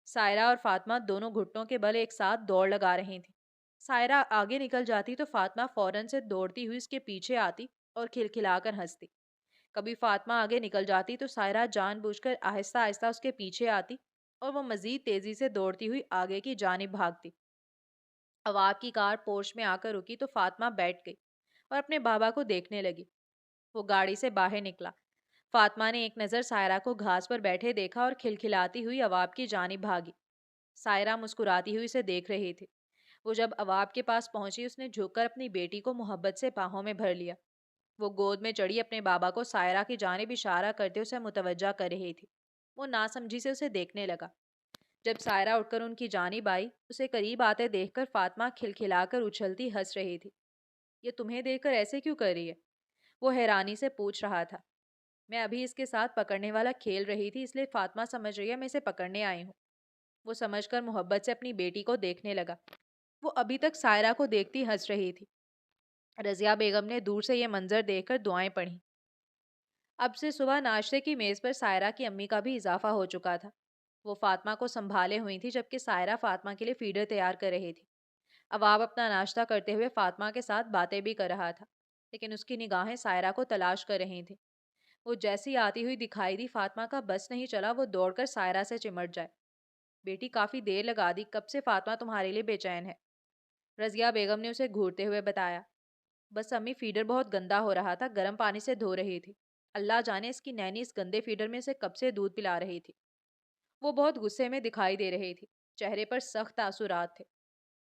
سائرہ اور فاطمہ دونوں گھٹنوں کے بل ایک ساتھ دوڑ لگا رہی تھیں۔ سائرہ آگے نکل جاتی تو فاطمہ فوراً سے دوڑتی ہوئی اس کے پیچھے آتی اور کھلکھلا کر ہنستی۔ کبھی فاطمہ آگے نکل جاتی تو سائرہ جان بوجھ کر آہستہ آہستہ اس کے پیچھے آتی اور وہ مزید تیزی سے دوڑتی ہوئی آگے کی جانب بھاگتی۔ عواب کی کار پورش میں آ کر رکی تو فاطمہ بیٹھ گئی اور اپنے بابا کو دیکھنے لگی۔ وہ گاڑی سے باہر نکلا۔ فاطمہ نے ایک نظر سائرہ کو گھاس پر بیٹھے دیکھا اور کھلکھلاتی ہوئی عواب کی جانب بھاگی۔ سائرہ مسکراتی ہوئی اسے دیکھ رہی تھی۔ وہ جب عواب کے پاس پہنچی اس نے جھک کر اپنی بیٹی کو محبت سے باہوں میں بھر لیا۔ وہ گود میں چڑھی اپنے بابا کو سائرہ کی جانب اشارہ کرتے اسے متوجہ کر رہی تھی۔ وہ ناسمجھی سے اسے دیکھنے لگا۔ جب سائرہ اٹھ کر ان کی جانب آئی، اسے قریب آتے دیکھ کر فاطمہ کھلکھلا کر اچھلتی ہنس رہی تھی۔ یہ تمہیں دیکھ کر ایسے کیوں کر رہی ہے؟ وہ حیرانی سے پوچھ رہا تھا۔ میں ابھی اس کے ساتھ پکڑنے والا کھیل رہی تھی، اس لیے فاطمہ سمجھ رہی ہے میں اسے پکڑنے آئی ہوں۔ وہ سمجھ کر محبت سے اپنی بیٹی کو دیکھنے لگا۔ وہ ابھی تک سائرہ کو دیکھتی ہنس رہی تھی۔ رضیہ بیگم نے دور سے یہ منظر دیکھ کر دعائیں پڑھیں۔ اب سے صبح ناشتے کی میز پر سائرہ کی امی کا بھی اضافہ ہو چکا تھا۔ وہ فاطمہ کو سنبھالے ہوئی تھی جبکہ سائرہ فاطمہ کے لیے فیڈر تیار کر رہی تھی۔ عواب اپنا ناشتہ کرتے ہوئے فاطمہ کے ساتھ باتیں بھی کر رہا تھا، لیکن اس کی نگاہیں سائرہ کو تلاش کر رہی تھیں۔ وہ جیسی آتی ہوئی دکھائی دی، فاطمہ کا بس نہیں چلا وہ دوڑ کر سائرہ سے چمٹ جائے۔ بیٹی کافی دیر لگا دی، کب سے فاطمہ تمہارے لیے بے چین ہے، رضیہ بیگم نے اسے گھورتے ہوئے بتایا۔ بس امی فیڈر بہت گندا ہو رہا تھا، گرم پانی سے دھو رہی تھی، اللہ جانے اس کی نینی اس گندے فیڈر میں سے کب سے دودھ پلا رہی تھی۔ وہ بہت غصے میں دکھائی دے رہی تھی، چہرے پر سخت تاثرات تھے۔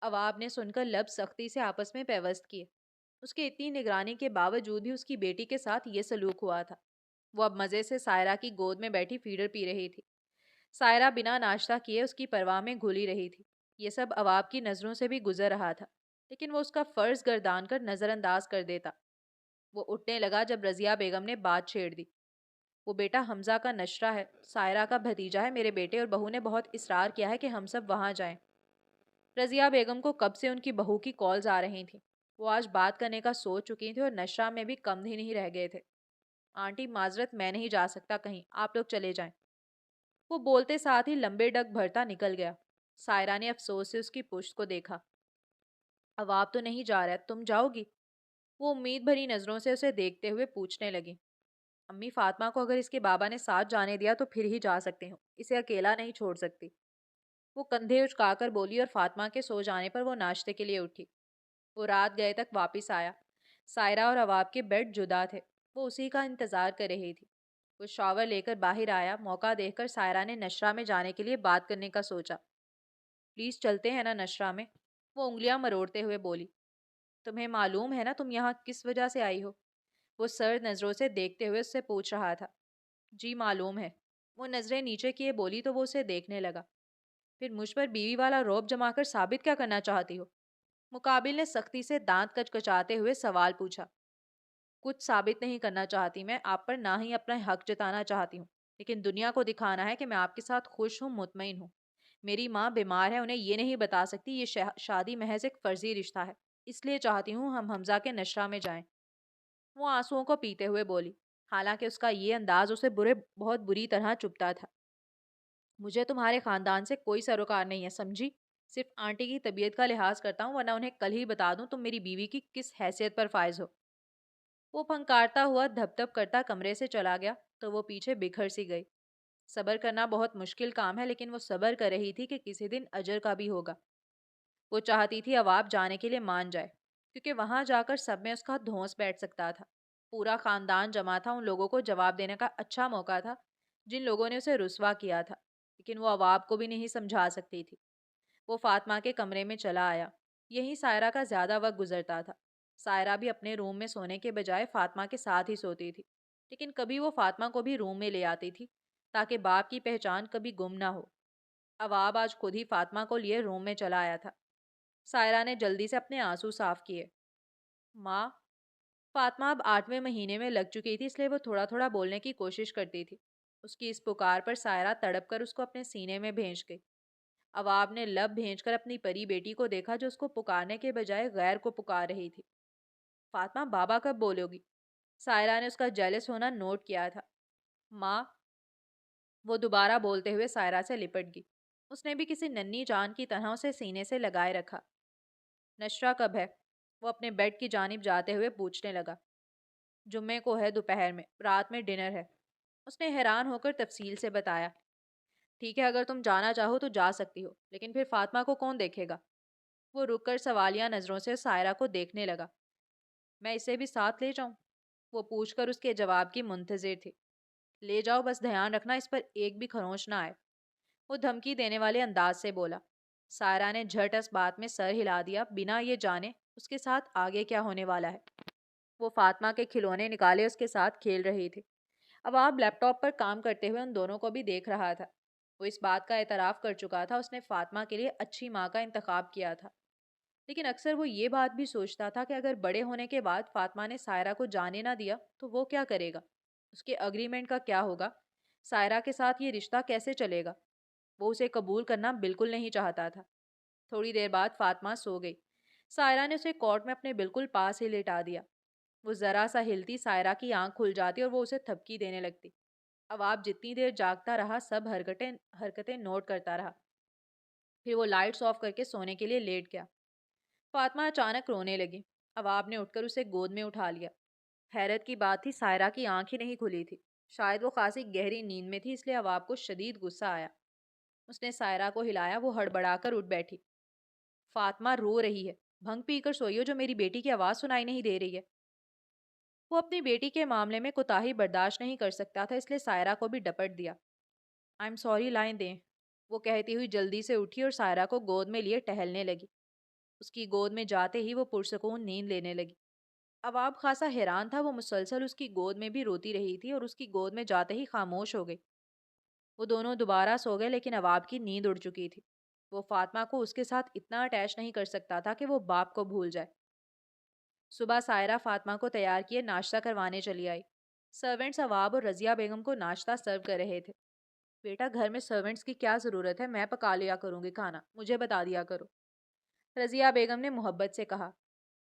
عواب نے سن کر لب سختی سے آپس میں پیوست کیے۔ اس کی اتنی نگرانی کے باوجود بھی اس کی بیٹی کے ساتھ یہ سلوک ہوا تھا۔ وہ اب مزے سے سائرہ کی گود میں بیٹھی فیڈر پی رہی تھی۔ سائرہ بنا ناشتہ کیے اس کی پرواہ میں گھلی رہی تھی۔ یہ سب عواب کی نظروں سے بھی گزر رہا تھا، لیکن وہ اس کا فرض گردان کر نظر انداز کر دیتا۔ وہ اٹھنے لگا جب رضیہ بیگم نے بات چھیڑ دی۔ وہ بیٹا حمزہ کا نشرہ ہے، سائرہ کا بھتیجا ہے، میرے بیٹے اور بہو نے بہت اصرار کیا ہے کہ ہم سب وہاں جائیں۔ رضیہ بیگم کو کب سے ان کی بہو کی کالز آ رہی تھیں۔ وہ آج بات کرنے کا سوچ چکی تھی اور نشرہ میں بھی کم ہی نہیں رہ گئے تھے۔ آنٹی معذرت، میں نہیں جا سکتا کہیں، آپ لوگ چلے جائیں۔ وہ بولتے ساتھ ہی لمبے ڈگ بھرتا نکل گیا۔ سائرہ نے افسوس سے اس کی پشت کو دیکھا۔ عواب تو نہیں جا رہا، تم جاؤ گی؟ وہ امید بھری نظروں سے اسے دیکھتے ہوئے پوچھنے لگی۔ امی فاطمہ کو اگر اس کے بابا نے ساتھ جانے دیا تو پھر ہی جا سکتے ہوں، اسے اکیلا نہیں چھوڑ سکتی۔ وہ کندھے اچکا کر بولی اور فاطمہ کے سو جانے پر وہ ناشتے کے لیے اٹھی۔ وہ رات گئے تک واپس آیا۔ سائرہ اور عواب کے بیڈ جدا تھے، وہ اسی کا انتظار کر رہی تھی۔ وہ شاور لے کر باہر آیا، موقع دیکھ کر سائرہ نے نشرہ میں جانے کے لیے بات کرنے کا سوچا۔ پلیز چلتے ہیں نا نشرہ میں، وہ انگلیاں مروڑتے ہوئے بولی۔ تمہیں معلوم ہے نا تم یہاں کس وجہ سے آئی ہو؟ وہ سرد نظروں سے دیکھتے ہوئے اس سے پوچھ رہا تھا۔ جی معلوم ہے، وہ نظریں نیچے کیے بولی تو وہ اسے دیکھنے لگا۔ پھر مجھ پر بیوی والا رعب جما کر ثابت کیا کرنا چاہتی ہو؟ مقابل نے سختی سے دانت کچکچاتے ہوئے سوال پوچھا۔ کچھ ثابت نہیں کرنا چاہتی میں آپ پر، نہ ہی اپنا حق جتانا چاہتی ہوں، لیکن دنیا کو دکھانا ہے کہ میں آپ کے ساتھ خوش ہوں، مطمئن ہوں۔ میری ماں بیمار ہے، انہیں یہ نہیں بتا سکتی، یہ شادی محض ایک فرضی رشتہ ہے، اس لیے چاہتی ہوں ہم حمزہ کے نشرہ میں جائیں۔ وہ آنسوؤں کو پیتے ہوئے بولی، حالانکہ اس کا یہ انداز اسے بہت بری طرح چبھتا تھا۔ مجھے تمہارے خاندان سے کوئی سروکار نہیں ہے، سمجھی؟ صرف آنٹی کی طبیعت کا لحاظ کرتا ہوں، ورنہ انہیں کل ہی بتا دوں تم میری بیوی کی کس حیثیت پر فائز ہو۔ وہ پھنکارتا ہوا دھپ دھپ کرتا کمرے سے چلا گیا تو وہ پیچھے بکھر سی گئی۔ صبر کرنا بہت مشکل کام ہے، لیکن وہ صبر کر رہی تھی کہ کسی دن اجر کا بھی ہوگا۔ وہ چاہتی تھی عواب جانے کے لیے مان جائے، کیونکہ وہاں جا کر سب میں اس کا دھونس بیٹھ سکتا تھا۔ پورا خاندان جمع تھا، ان لوگوں کو جواب دینے کا اچھا موقع تھا جن لوگوں نے اسے رسوا کیا تھا، لیکن وہ عواب کو بھی نہیں سمجھا سکتی تھی۔ وہ فاطمہ کے کمرے میں چلا آیا۔ یہیں سائرہ کا زیادہ وقت گزرتا تھا۔ سائرہ بھی اپنے روم میں سونے کے بجائے فاطمہ کے ساتھ ہی سوتی تھی، لیکن کبھی وہ فاطمہ کو بھی روم میں لے آتی تھی تاکہ باپ کی پہچان کبھی گم نہ ہو۔ عواب آج خود ہی فاطمہ کو لیے روم میں چلا آیا تھا۔ سائرہ نے جلدی سے اپنے آنسو صاف کیے۔ ماں، فاطمہ اب 8ویں مہینے میں لگ چکی تھی، اس لیے وہ تھوڑا تھوڑا بولنے کی کوشش کرتی تھی۔ اس کی اس پکار پر سائرہ تڑپ کر اس کو اپنے سینے میں بھینچ گئی۔ عواب نے لب بھینچ کر اپنی پری بیٹی کو دیکھا جو اس کو پکارنے کے بجائے غیر کو پکار رہی تھی۔ فاطمہ، بابا کب بولو گی؟ سائرہ نے اس کا جیلس ہونا نوٹ کیا تھا۔ ماں، وہ دوبارہ بولتے ہوئے سائرہ سے لپٹ گئی۔ اس نے بھی کسی ننھی جان کی طرح اسے سینے سے لگائے رکھا۔ نشرہ کب ہے؟ وہ اپنے بیڈ کی جانب جاتے ہوئے پوچھنے لگا۔ جمعے کو ہے، دوپہر میں، رات میں ڈنر ہے۔ اس نے حیران ہو کر تفصیل سے بتایا۔ ٹھیک ہے، اگر تم جانا چاہو تو جا سکتی ہو، لیکن پھر فاطمہ کو کون دیکھے گا؟ وہ رک کر سوالیہ نظروں سے سائرہ کو دیکھنے لگا۔ میں اسے بھی ساتھ لے جاؤں؟ وہ پوچھ کر اس کے جواب کی منتظر تھی۔ لے جاؤ، بس دھیان رکھنا اس پر ایک بھی خروش نہ آئے، وہ دھمکی دینے والے انداز سے بولا۔ سائرہ نے جھٹ اس بات میں سر ہلا دیا، بنا یہ جانے اس کے ساتھ آگے کیا ہونے والا ہے۔ وہ فاطمہ کے کھلونے نکالے اس کے ساتھ کھیل رہی تھی۔ اب آپ لیپ ٹاپ پر کام کرتے ہوئے ان دونوں کو بھی دیکھ رہا تھا۔ وہ اس بات کا اعتراف کر چکا تھا، اس نے فاطمہ کے لیے اچھی ماں کا انتخاب کیا تھا، لیکن اکثر وہ یہ بات بھی سوچتا تھا کہ اگر بڑے ہونے کے بعد فاطمہ نے سائرہ کو جانے نہ دیا تو وہ کیا کرے گا؟ اس کے اگریمنٹ کا کیا ہوگا؟ سائرہ کے ساتھ یہ رشتہ کیسے چلے گا؟ وہ اسے قبول کرنا بالکل نہیں چاہتا تھا۔ تھوڑی دیر بعد فاطمہ سو گئی۔ سائرہ نے اسے کوٹ میں اپنے بالکل پاس ہی لٹا دیا۔ وہ ذرا سا ہلتی، سائرہ کی آنکھ کھل جاتی اور وہ اسے تھپکی دینے لگتی۔ عواب جتنی دیر جاگتا رہا سب حرکتیں نوٹ کرتا رہا۔ پھر وہ لائٹس آف کر کے سونے کے لیے لیٹ گیا۔ فاطمہ اچانک رونے لگی۔ عواب نے اٹھ کر اسے گود میں اٹھا لیا۔ حیرت کی بات تھی، سائرہ کی آنکھ ہی نہیں کھلی تھی۔ شاید وہ خاصی گہری نیند میں تھی، اس لیے عواب کو شدید غصہ آیا۔ اس نے سائرہ کو ہلایا، وہ ہڑبڑا کر اٹھ بیٹھی۔ فاطمہ رو رہی ہے، بھنگ پی کر سوئی ہو جو میری بیٹی کی آواز سنائی نہیں دے رہی ہے؟ وہ اپنی بیٹی کے معاملے میں کوتاہی برداشت نہیں کر سکتا تھا، اس لیے سائرہ کو بھی ڈپٹ دیا۔ آئی ایم سوری، لائیں دیں، وہ کہتی ہوئی جلدی سے اٹھی اور سائرہ کو گود میں لیے ٹہلنے لگی۔ اس کی گود میں جاتے ہی وہ پرسکون نیند لینے لگی۔ عواب خاصا حیران تھا، وہ مسلسل اس کی گود میں بھی روتی رہی تھی اور اس کی گود میں جاتے ہی خاموش ہو گئی۔ وہ دونوں دوبارہ سو گئے، لیکن عواب کی نیند اڑ چکی تھی۔ وہ فاطمہ کو اس کے ساتھ اتنا اٹیچ نہیں کر سکتا تھا کہ وہ باپ کو بھول جائے۔ صبح سائرہ فاطمہ کو تیار کیے ناشتہ کروانے چلی آئی۔ سرونٹس عواب اور رضیہ بیگم کو ناشتہ سرو کر رہے تھے۔ بیٹا، گھر میں سرونٹس کی کیا ضرورت ہے، میں پکا لیا کروں گی کھانا، مجھے بتا دیا کرو، رضیہ بیگم نے محبت سے کہا۔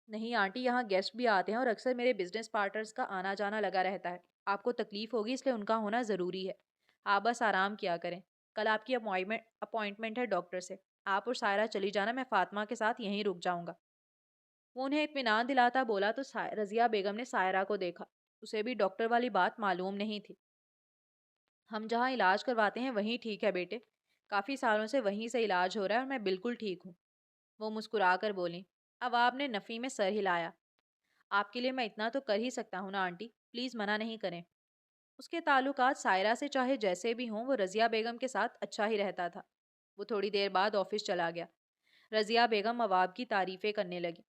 نہیں آنٹی، یہاں گیسٹ بھی آتے ہیں اور اکثر میرے بزنس پارٹنرز کا آنا جانا لگا رہتا ہے، آپ کو تکلیف ہوگی اس لیے ان کا ہونا ضروری ہے۔ آپ بس آرام کیا کریں، کل آپ کی اپوائنٹمنٹ ہے ڈاکٹر سے، آپ اور سائرہ چلی جانا، میں فاطمہ کے ساتھ یہیں رک جاؤں گا۔ وہ انہیں اطمینان دلاتا بولا تو رضیہ بیگم نے سائرہ کو دیکھا، اسے بھی ڈاکٹر والی بات معلوم نہیں تھی۔ ہم جہاں علاج کرواتے ہیں وہیں ٹھیک ہے بیٹے، کافی سالوں سے وہیں سے علاج ہو رہا ہے اور میں بالکل ٹھیک ہوں، وہ مسکرا کر بولی۔ عواب نے نفی میں سر ہلایا۔ آپ کے لیے میں اتنا تو کر ہی سکتا ہوں نا آنٹی، پلیز منع نہیں کریں۔ اس کے تعلقات سائرہ سے چاہے جیسے بھی ہوں، وہ رضیہ بیگم کے ساتھ اچھا ہی رہتا تھا۔ وہ تھوڑی دیر بعد آفس چلا گیا۔ رضیہ بیگم عواب کی تعریفیں کرنے لگی۔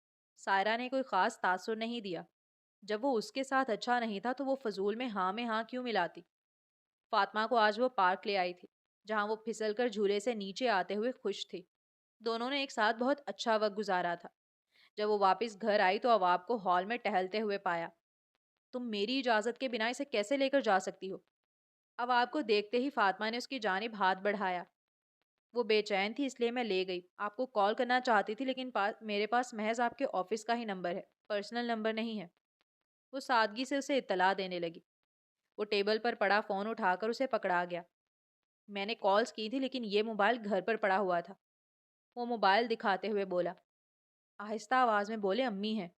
سائرہ نے کوئی خاص تاثر نہیں دیا۔ جب وہ اس کے ساتھ اچھا نہیں تھا تو وہ فضول میں ہاں کیوں ملاتی؟ فاطمہ کو آج وہ پارک لے آئی تھی۔ جہاں وہ پھسل کر جھولے سے نیچے آتے ہوئے خوش تھی۔ دونوں نے ایک ساتھ بہت اچھا وقت گزارا تھا۔ جب وہ واپس گھر آئی تو اواب کو ہال میں ٹہلتے ہوئے پایا۔ تم میری اجازت کے بنا اسے کیسے لے کر جا سکتی ہو؟ اواب کو دیکھتے ہی فاطمہ نے اس کی جانب ہاتھ بڑھایا۔ وہ بے چین تھی اس لیے میں لے گئی۔ آپ کو کال کرنا چاہتی تھی لیکن میرے پاس محض آپ کے آفس کا ہی نمبر ہے، پرسنل نمبر نہیں ہے۔ وہ سادگی سے اسے اطلاع دینے لگی۔ وہ ٹیبل پر پڑا فون اٹھا کر اسے پکڑا گیا۔ میں نے کالز کی تھی لیکن یہ موبائل گھر پر پڑا ہوا تھا۔ وہ موبائل دکھاتے ہوئے بولا۔ آہستہ آواز میں بولے، امی ہیں۔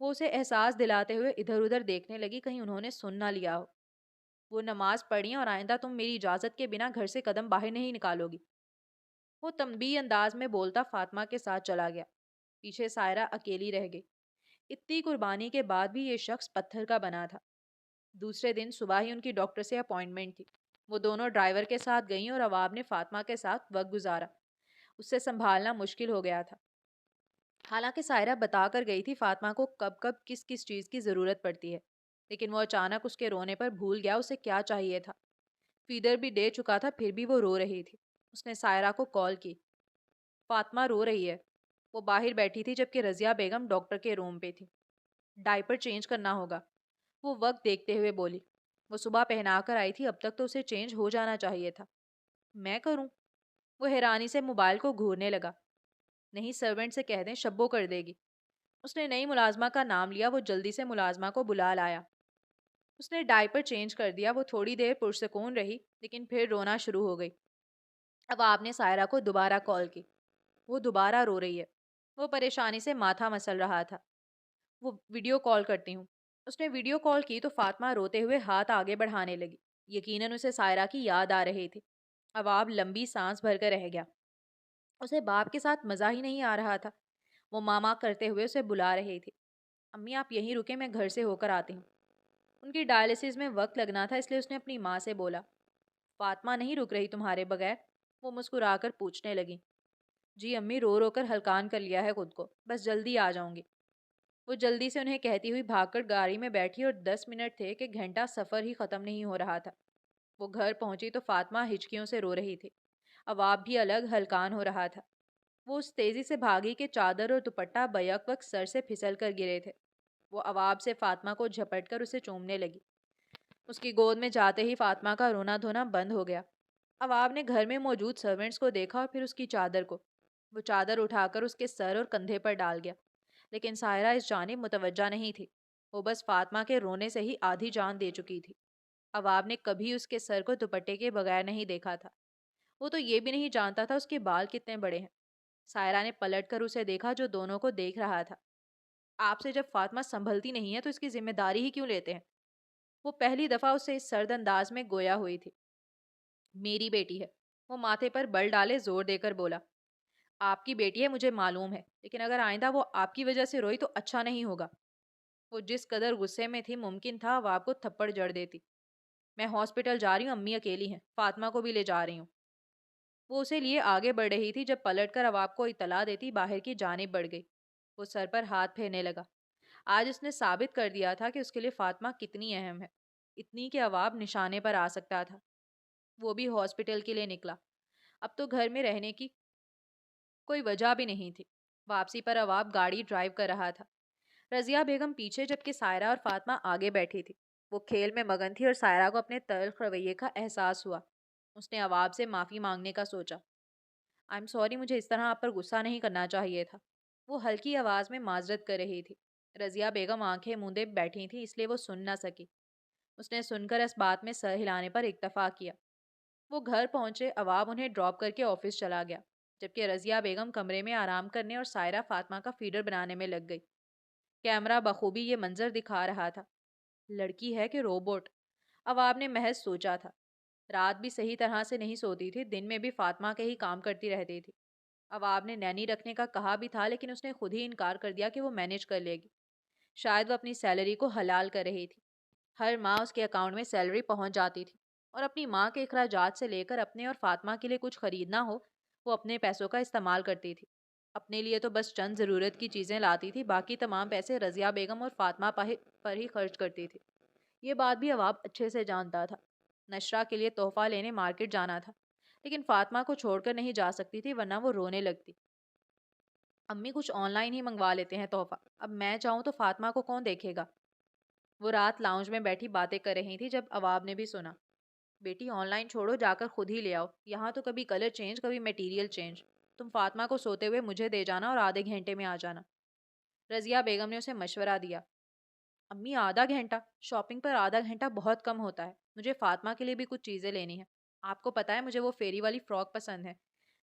وہ اسے احساس دلاتے ہوئے ادھر ادھر دیکھنے لگی کہیں انہوں نے سن نہ لیا ہو۔ وہ نماز پڑھی اور آئندہ تم میری اجازت کے بنا گھر سے قدم باہر نہیں نکالو گی۔ وہ تنبیہ انداز میں بولتا فاطمہ کے ساتھ چلا گیا۔ پیچھے سائرہ اکیلی رہ گئی۔ اتنی قربانی کے بعد بھی یہ شخص پتھر کا بنا تھا۔ دوسرے دن صبح ہی ان کی ڈاکٹر سے اپائنٹمنٹ تھی۔ وہ دونوں ڈرائیور کے ساتھ گئیں اور اواب نے فاطمہ کے ساتھ وقت گزارا۔ اس سے سنبھالنا مشکل ہو گیا تھا۔ حالانکہ سائرہ بتا کر گئی تھی فاطمہ کو کب کب کس کس چیز کی ضرورت پڑتی ہے، لیکن وہ اچانک اس کے رونے پر بھول گیا اسے کیا چاہیے تھا۔ فیڈر بھی دے چکا تھا پھر بھی وہ رو رہی تھی۔ اس نے سائرہ کو کال کی۔ فاطمہ رو رہی ہے۔ وہ باہر بیٹھی تھی جبکہ رضیہ بیگم ڈاکٹر کے روم پہ تھی۔ ڈائپر چینج کرنا ہوگا، وہ وقت دیکھتے ہوئے بولی۔ وہ صبح پہنا کر آئی تھی، اب تک تو اسے چینج ہو جانا چاہیے تھا۔ میں کروں؟ وہ حیرانی سے موبائل کو گھورنے لگا۔ نہیں، سرونٹ سے کہہ دیں، شبو کر دے گی۔ اس نے نئی ملازمہ کا نام لیا۔ وہ جلدی سے ملازمہ کو بلا لایا۔ اس نے ڈائپر چینج کر دیا۔ وہ تھوڑی دیر پرسکون رہی لیکن پھر رونا شروع ہو گئی۔ اب آپ نے سائرہ کو دوبارہ کال کی۔ وہ دوبارہ رو رہی ہے۔ وہ پریشانی سے ماتھا مسل رہا تھا۔ وہ ویڈیو کال کرتی ہوں۔ اس نے ویڈیو کال کی تو فاطمہ روتے ہوئے ہاتھ آگے بڑھانے لگی۔ یقیناً اسے سائرہ کی یاد آ رہی تھی۔ اواب لمبی سانس بھر کر رہ گیا۔ اسے باپ کے ساتھ مزہ ہی نہیں آ رہا تھا۔ وہ ماما کرتے ہوئے اسے بلا رہی تھی۔ امی آپ یہیں رکیں، میں گھر سے ہو کر آتی ہوں۔ ان کی ڈائلسس میں وقت لگنا تھا اس لیے اس نے اپنی ماں سے بولا۔ فاطمہ نہیں رک رہی تمہارے بغیر؟ وہ مسکرا کر پوچھنے لگی۔ جی امی، رو رو کر ہلکان کر لیا ہے خود کو، بس جلدی آ جاؤں گی۔ وہ جلدی سے انہیں کہتی ہوئی بھاگ کر گاڑی میں بیٹھی اور 10 منٹ تھے کہ گھنٹہ سفر ہی ختم نہیں ہو رہا تھا۔ وہ گھر پہنچی تو فاطمہ ہچکیوں سے رو رہی تھی۔ اواب بھی الگ ہلکان ہو رہا تھا۔ وہ اس تیزی سے بھاگی کہ چادر اور دوپٹہ بیک وقت سر سے پھسل کر گرے تھے۔ وہ اواب سے فاطمہ کو جھپٹ کر اسے چومنے لگی۔ اس کی گود میں جاتے ہی فاطمہ کا رونا دھونا بند ہو گیا۔ اواب نے گھر میں موجود سرونٹس کو دیکھا اور پھر اس کی چادر کو۔ وہ چادر اٹھا کر اس کے سر اور کندھے پر ڈال گیا، لیکن سائرہ اس جانب متوجہ نہیں تھی۔ وہ بس فاطمہ کے رونے سے ہی آدھی جان دے چکی تھی۔ اواب نے کبھی اس کے سر کو دوپٹے کے بغیر نہیں دیکھا تھا۔ وہ تو یہ بھی نہیں جانتا تھا اس کے بال کتنے بڑے ہیں۔ سائرہ نے پلٹ کر اسے دیکھا جو دونوں کو دیکھ رہا تھا۔ آپ سے جب فاطمہ سنبھلتی نہیں ہے تو اس کی ذمہ داری ہی کیوں لیتے ہیں؟ وہ پہلی دفعہ اسے اس سرد انداز میں گویا ہوئی تھی۔ میری بیٹی ہے، وہ ماتھے پر بل ڈالے زور دے کر بولا۔ آپ کی بیٹی ہے مجھے معلوم ہے، لیکن اگر آئندہ وہ آپ کی وجہ سے روئی تو اچھا نہیں ہوگا۔ وہ جس قدر غصے میں تھی ممکن تھا وہ آپ کو تھپڑ جڑ دیتی۔ میں ہاسپٹل جا رہی ہوں، امی اکیلی ہیں، فاطمہ کو بھی لے جا رہی ہوں۔ وہ اسے لیے آگے بڑھ رہی تھی جب پلٹ کر اواب کو اطلاع دیتی باہر کی جانب بڑھ گئی۔ وہ سر پر ہاتھ پھیرنے لگا۔ آج اس نے ثابت کر دیا تھا کہ اس کے لیے فاطمہ کتنی اہم ہے، اتنی کہ اواب نشانے پر آ سکتا تھا۔ وہ بھی ہاسپٹل کے لیے نکلا۔ اب تو گھر میں رہنے کی کوئی وجہ بھی نہیں تھی۔ واپسی پر اواب گاڑی ڈرائیو کر رہا تھا، رضیہ بیگم پیچھے جبکہ سائرہ اور فاطمہ آگے بیٹھی تھی۔ وہ کھیل میں مگن تھی اور سائرہ کو اپنے تلخ رویے کا احساس ہوا۔ اس نے اواب سے معافی مانگنے کا سوچا۔ I'm sorry، مجھے اس طرح آپ پر غصہ نہیں کرنا چاہیے تھا۔ وہ ہلکی آواز میں معذرت کر رہی تھی۔ رضیہ بیگم آنکھیں موندے بیٹھی تھی اس لیے وہ سن نہ سکی۔ اس نے سن کر اس بات میں سر ہلانے پر اکتفا کیا۔ وہ گھر پہنچے۔ اواب انہیں ڈراپ کر کے آفس چلا گیا جبکہ رضیہ بیگم کمرے میں آرام کرنے اور سائرہ فاطمہ کا فیڈر بنانے میں لگ گئی۔ کیمرہ بخوبی یہ منظر دکھا رہا تھا۔ لڑکی ہے کہ روبوٹ؟ اواب نے محض سوچا تھا۔ رات بھی صحیح طرح سے نہیں سوتی تھی، دن میں بھی فاطمہ کے ہی کام کرتی رہتی تھی۔ اواب نے نینی رکھنے کا کہا بھی تھا لیکن اس نے خود ہی انکار کر دیا کہ وہ مینیج کر لے گی۔ شاید وہ اپنی سیلری کو حلال کر رہی تھی۔ ہر ماہ اس کے اکاؤنٹ میں سیلری پہنچ جاتی تھی اور اپنی ماں کے اخراجات سے لے کر اپنے اور فاطمہ کے لیے کچھ خریدنا ہو وہ اپنے پیسوں کا استعمال کرتی تھی۔ اپنے لیے تو بس چند ضرورت کی چیزیں لاتی تھی، باقی تمام پیسے رضیہ بیگم اور فاطمہ پر ہی خرچ کرتی تھی۔ یہ بات بھی اواب اچھے سے جانتا تھا۔ نشرہ کے لیے تحفہ لینے مارکیٹ جانا تھا لیکن فاطمہ کو چھوڑ کر نہیں جا سکتی تھی ورنہ وہ رونے لگتی۔ امی کچھ آن لائن ہی منگوا لیتے ہیں تحفہ، اب میں چاہوں تو فاطمہ کو کون دیکھے گا؟ وہ رات لاؤنج میں بیٹھی باتیں کر رہی تھی جب عواب نے بھی سنا۔ بیٹی آن لائن چھوڑو، جا کر خود ہی لے آؤ، یہاں تو کبھی کلر چینج کبھی میٹیریل چینج۔ تم فاطمہ کو سوتے ہوئے مجھے دے جانا اور آدھے گھنٹے میں آ جانا۔ رضیہ بیگم نے اسے مشورہ دیا۔ امی آدھا گھنٹہ؟ شاپنگ پر آدھا گھنٹہ بہت کم ہوتا ہے، مجھے فاطمہ کے لیے بھی کچھ چیزیں لینی ہیں۔ آپ کو پتا ہے مجھے وہ فیری والی فراک پسند ہے،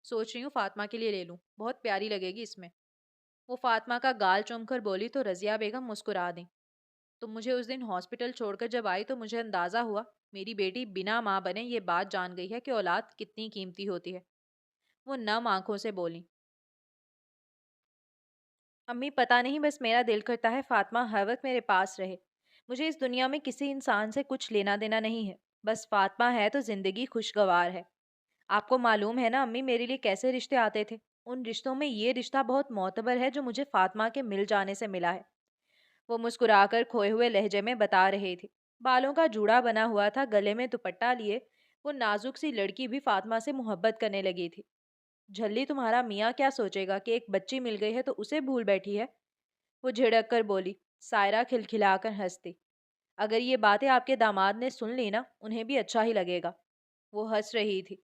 سوچ رہی ہوں فاطمہ کے لیے لے لوں، بہت پیاری لگے گی اس میں۔ وہ فاطمہ کا گال چوم کر بولی تو رضیہ بیگم مسکرا دیں۔ تم مجھے اس دن ہاسپٹل چھوڑ کر جب آئی تو مجھے اندازہ ہوا میری بیٹی بنا ماں بنے یہ بات جان گئی ہے کہ اولاد کتنی قیمتی ہوتی ہے۔ وہ نم آنکھوں سے بولی۔ امی پتہ نہیں بس میرا دل کرتا ہے فاطمہ ہر وقت میرے پاس رہے۔ مجھے اس دنیا میں کسی انسان سے کچھ لینا دینا نہیں ہے، بس فاطمہ ہے تو زندگی خوشگوار ہے۔ آپ کو معلوم ہے نا امی میرے لیے کیسے رشتے آتے تھے؟ ان رشتوں میں یہ رشتہ بہت معتبر ہے جو مجھے فاطمہ کے مل جانے سے ملا ہے۔ وہ مسکرا کر کھوئے ہوئے لہجے میں بتا رہے تھے۔ بالوں کا جوڑا بنا ہوا تھا، گلے میں دوپٹہ لیے وہ نازک سی لڑکی بھی فاطمہ سے محبت کرنے لگی تھی۔ جھلی تمہارا میاں کیا سوچے گا کہ ایک بچی مل گئی ہے تو اسے بھول بیٹھی ہے؟ وہ جھڑک کر بولی۔ سائرہ کھلکھلا کر ہنس دی۔ اگر یہ باتیں آپ کے داماد نے سن لی نا انہیں بھی اچھا ہی لگے گا۔ وہ ہنس رہی تھی،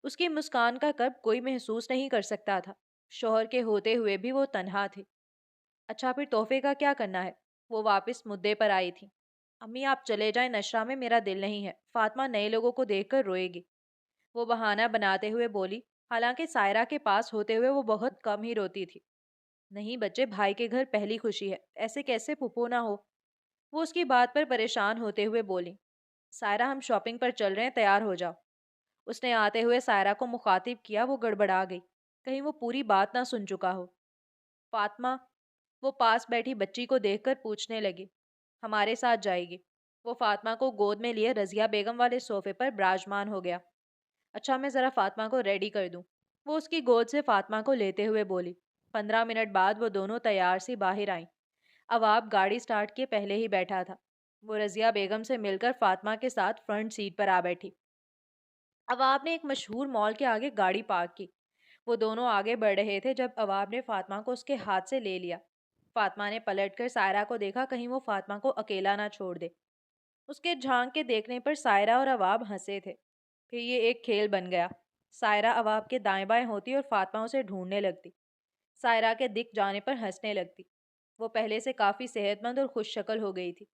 اس کی مسکان کا کب کوئی محسوس نہیں کر سکتا تھا۔ شوہر کے ہوتے ہوئے بھی وہ تنہا تھی۔ اچھا پھر تحفے کا کیا کرنا ہے؟ وہ واپس مدعے پر آئی تھی۔ امی آپ چلے جائیں، نشرہ میں میرا دل نہیں ہے، فاطمہ نئے لوگوں کو دیکھ کر روئے گی۔ وہ بہانہ بناتے ہوئے بولی، حالانکہ سائرہ کے پاس ہوتے ہوئے وہ بہت کم ہی روتی تھی۔ نہیں بچے، بھائی کے گھر پہلی خوشی ہے، ایسے کیسے پھپھو نہ ہو؟ وہ اس کی بات پر پریشان ہوتے ہوئے بولی۔ سائرہ ہم شاپنگ پر چل رہے ہیں، تیار ہو جاؤ۔ اس نے آتے ہوئے سائرہ کو مخاطب کیا، وہ گڑبڑا گئی، کہیں وہ پوری بات نہ سن چکا ہو۔ فاطمہ؟ وہ پاس بیٹھی بچی کو دیکھ کر پوچھنے لگی۔ ہمارے ساتھ جائے گی۔ وہ فاطمہ کو گود میں لیے رضیہ بیگم والے صوفے پر براجمان ہو گیا۔ اچھا میں ذرا فاطمہ کو ریڈی کر دوں۔ وہ اس کی گود سے فاطمہ کو لیتے ہوئے بولی۔ 15 منٹ بعد وہ دونوں تیار سی باہر آئیں۔ عواب گاڑی سٹارٹ کیے پہلے ہی بیٹھا تھا۔ وہ رضیہ بیگم سے مل کر فاطمہ کے ساتھ فرنٹ سیٹ پر آ بیٹھی۔ عواب نے ایک مشہور مال کے آگے گاڑی پارک کی۔ وہ دونوں آگے بڑھ رہے تھے جب عواب نے فاطمہ کو اس کے ہاتھ سے لے لیا۔ فاطمہ نے پلٹ کر سائرہ کو دیکھا، کہیں وہ فاطمہ کو اکیلا نہ چھوڑ دے۔ اس کے جھانک کے دیکھنے پر سائرہ اور عواب ہنسے تھے۔ پھر یہ ایک کھیل بن گیا۔ سائرہ عواب کے دائیں بائیں ہوتی اور فاطمہ اسے ڈھونڈنے لگتی۔ سائرہ کے دکھ جانے پر ہنسنے لگتی۔ وہ پہلے سے کافی صحت مند اور خوش شکل ہو گئی تھی۔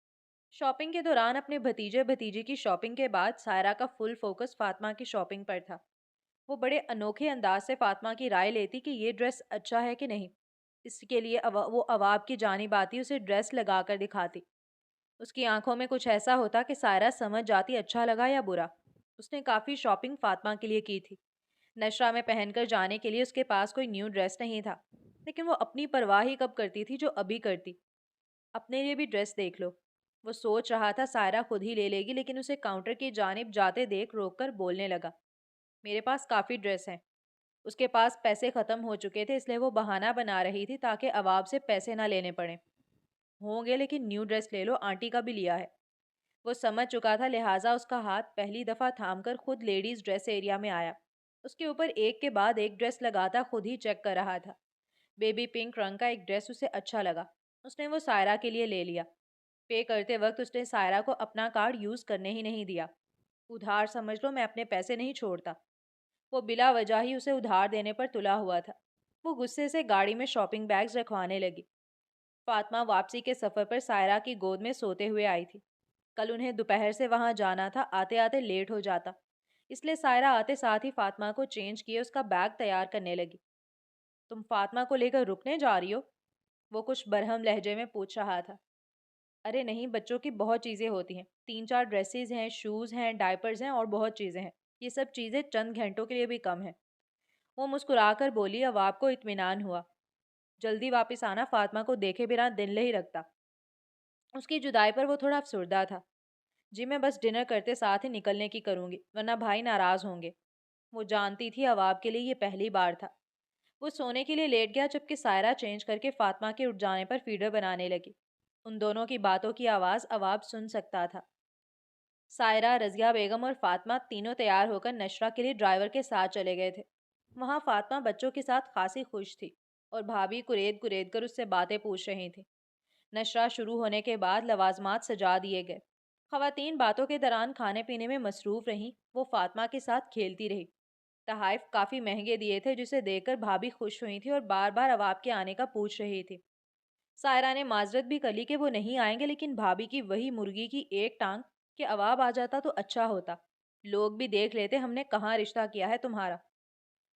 شاپنگ کے دوران اپنے بھتیجے بھتیجی کی شاپنگ کے بعد سائرہ کا فل فوکس فاطمہ کی شاپنگ پر تھا۔ وہ بڑے انوکھے انداز سے فاطمہ کی رائے لیتی کہ یہ ڈریس اچھا ہے کہ نہیں۔ اس کے لیے وہ عواب کی جانب آتی، اسے ڈریس لگا کر دکھاتی۔ اس کی آنکھوں میں کچھ ایسا ہوتا کہ سائرہ سمجھ جاتی اچھا لگا یا برا۔ اس نے کافی شاپنگ فاطمہ کے لیے کی تھی۔ نشرہ میں پہن کر جانے کے لیے اس کے پاس کوئی نیو ڈریس نہیں تھا، لیکن وہ اپنی پرواہ ہی کب کرتی تھی جو ابھی کرتی۔ اپنے لیے بھی ڈریس دیکھ لو۔ وہ سوچ رہا تھا سائرہ خود ہی لے لے گی، لیکن اسے کاؤنٹر کی جانب جاتے دیکھ روک کر بولنے لگا۔ میرے پاس کافی ڈریس ہیں۔ اس کے پاس پیسے ختم ہو چکے تھے، اس لیے وہ بہانہ بنا رہی تھی تاکہ عواب سے پیسے نہ لینے پڑیں۔ ہوں گے لیکن نیو ڈریس لے لو، آنٹی کا بھی لیا ہے۔ وہ سمجھ چکا تھا، لہٰذا اس کا ہاتھ پہلی دفعہ تھام کر خود لیڈیز ڈریس ایریا میں آیا۔ اس کے اوپر ایک کے بعد ایک ڈریس لگاتا خود ہی چیک کر رہا تھا۔ بیبی پنک رنگ کا ایک ڈریس اسے اچھا لگا، اس نے وہ سائرہ کے لیے لے لیا۔ پے کرتے وقت اس نے سائرہ کو اپنا کارڈ یوز کرنے ہی نہیں دیا۔ ادھار سمجھ لو، میں اپنے پیسے نہیں چھوڑتا۔ وہ بلا وجہ ہی اسے ادھار دینے پر تلا ہوا تھا۔ وہ غصے سے گاڑی میں شاپنگ بیگز رکھوانے لگی۔ فاطمہ واپسی کے سفر پر سائرہ کی گود میں سوتے ہوئے آئی تھی۔ کل انہیں دوپہر سے وہاں جانا تھا، آتے آتے لیٹ ہو جاتا، اس لیے سائرہ آتے ساتھ ہی فاطمہ کو چینج کیے اس کا بیگ تیار کرنے لگی۔ تم فاطمہ کو لے کر رکنے جا رہی ہو؟ وہ کچھ برہم لہجے میں پوچھ رہا تھا۔ ارے نہیں، بچوں کی بہت چیزیں ہوتی ہیں، 3 4 ڈریسز ہیں، شوز ہیں، ڈائپرز ہیں اور بہت چیزیں ہیں، یہ سب چیزیں چند گھنٹوں کے لیے بھی کم ہیں۔ وہ مسکرا کر بولی۔ عواب کو اطمینان ہوا۔ جلدی واپس آنا، فاطمہ کو دیکھے بنا دل نہیں رکھتا۔ اس کی جدائی پر وہ تھوڑا افسردہ تھا۔ جی میں بس ڈنر کرتے ساتھ ہی نکلنے کی کروں گی، ورنہ بھائی ناراض ہوں گے۔ وہ جانتی تھی عواب کے لیے یہ پہلی بار تھا۔ وہ سونے کے لیے لیٹ گیا جبکہ سائرہ چینج کر کے فاطمہ کے اٹھ جانے پر فیڈر بنانے لگی۔ ان دونوں کی باتوں کی آواز عواب سن سکتا تھا۔ سائرہ، رضیہ بیگم اور فاطمہ تینوں تیار ہو کر نشرہ کے لیے ڈرائیور کے ساتھ چلے گئے تھے۔ وہاں فاطمہ بچوں کے ساتھ خاصی خوش تھی اور بھابھی کرید کرید کر اس سے باتیں پوچھ رہی تھیں۔ نشرہ شروع ہونے کے بعد لوازمات سجا دیے گئے۔ خواتین باتوں کے دوران کھانے پینے میں مصروف رہیں، وہ فاطمہ کے ساتھ کھیلتی رہی۔ تحائف کافی مہنگے دیے تھے جسے دیکھ کر بھابھی خوش ہوئی تھی اور بار بار اواب کے آنے کا پوچھ رہی تھی۔ سائرہ نے معذرت بھی کر لی کہ وہ نہیں آئیں گے، لیکن بھابھی کی وہی مرغی کی ایک ٹانگ کہ اواب آ جاتا تو اچھا ہوتا، لوگ بھی دیکھ لیتے ہم نے کہاں رشتہ کیا ہے تمہارا۔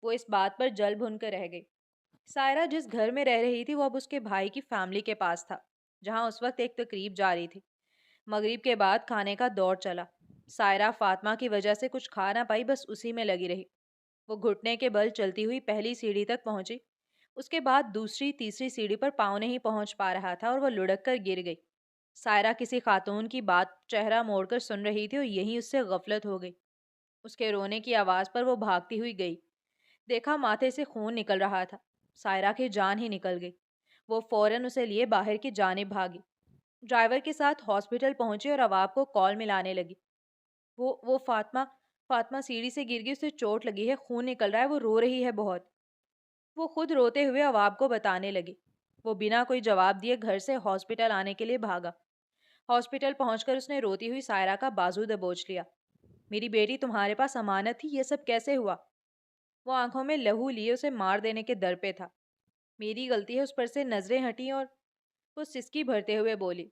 وہ اس بات پر جل بھن کر رہ گئی۔ سائرہ جس گھر میں رہ رہی تھی وہ اب اس کے بھائی کی فیملی کے پاس تھا، جہاں اس وقت ایک تقریب جاری تھی۔ مغرب کے بعد کھانے کا دور چلا۔ سائرہ فاطمہ کی وجہ سے کچھ کھا نہ پائی، بس اسی میں لگی رہی۔ وہ گھٹنے کے بل چلتی ہوئی پہلی سیڑھی تک پہنچی، اس کے بعد دوسری تیسری سیڑھی پر پاؤں نہیں پہنچ پا رہا تھا اور وہ لڑک کر گر گئی۔ سائرہ کسی خاتون کی بات چہرہ موڑ کر سن رہی تھی اور یہیں اس سے غفلت ہو گئی۔ اس کے رونے کی آواز پر وہ بھاگتی ہوئی گئی۔ دیکھا ماتھے سے خون نکل رہا تھا۔ سائرہ کی جان ہی نکل گئی۔ وہ فوراً اسے لیے باہر کی جانب بھاگی۔ ڈرائیور کے ساتھ ہاسپٹل پہنچی اور اواب کو کال ملانے لگی۔ وہ فاطمہ سیڑھی سے گر گئی، اسے چوٹ لگی ہے، خون نکل رہا ہے، وہ رو رہی ہے بہت۔ وہ خود روتے ہوئے اواب کو بتانے لگی۔ وہ بنا کوئی جواب دیے گھر سے ہاسپٹل آنے کے لیے بھاگا۔ ہاسپٹل پہنچ کر اس نے روتی ہوئی سائرہ کا بازو دبوچ لیا۔ میری بیٹی تمہارے پاس امانت تھی، یہ سب کیسے ہوا؟ وہ آنکھوں میں لہو لیے اسے مار دینے کے در پہ تھا۔ میری غلطی ہے، اس پر سے نظریں ہٹیں اور وہ سسکی بھرتے ہوئے بولی۔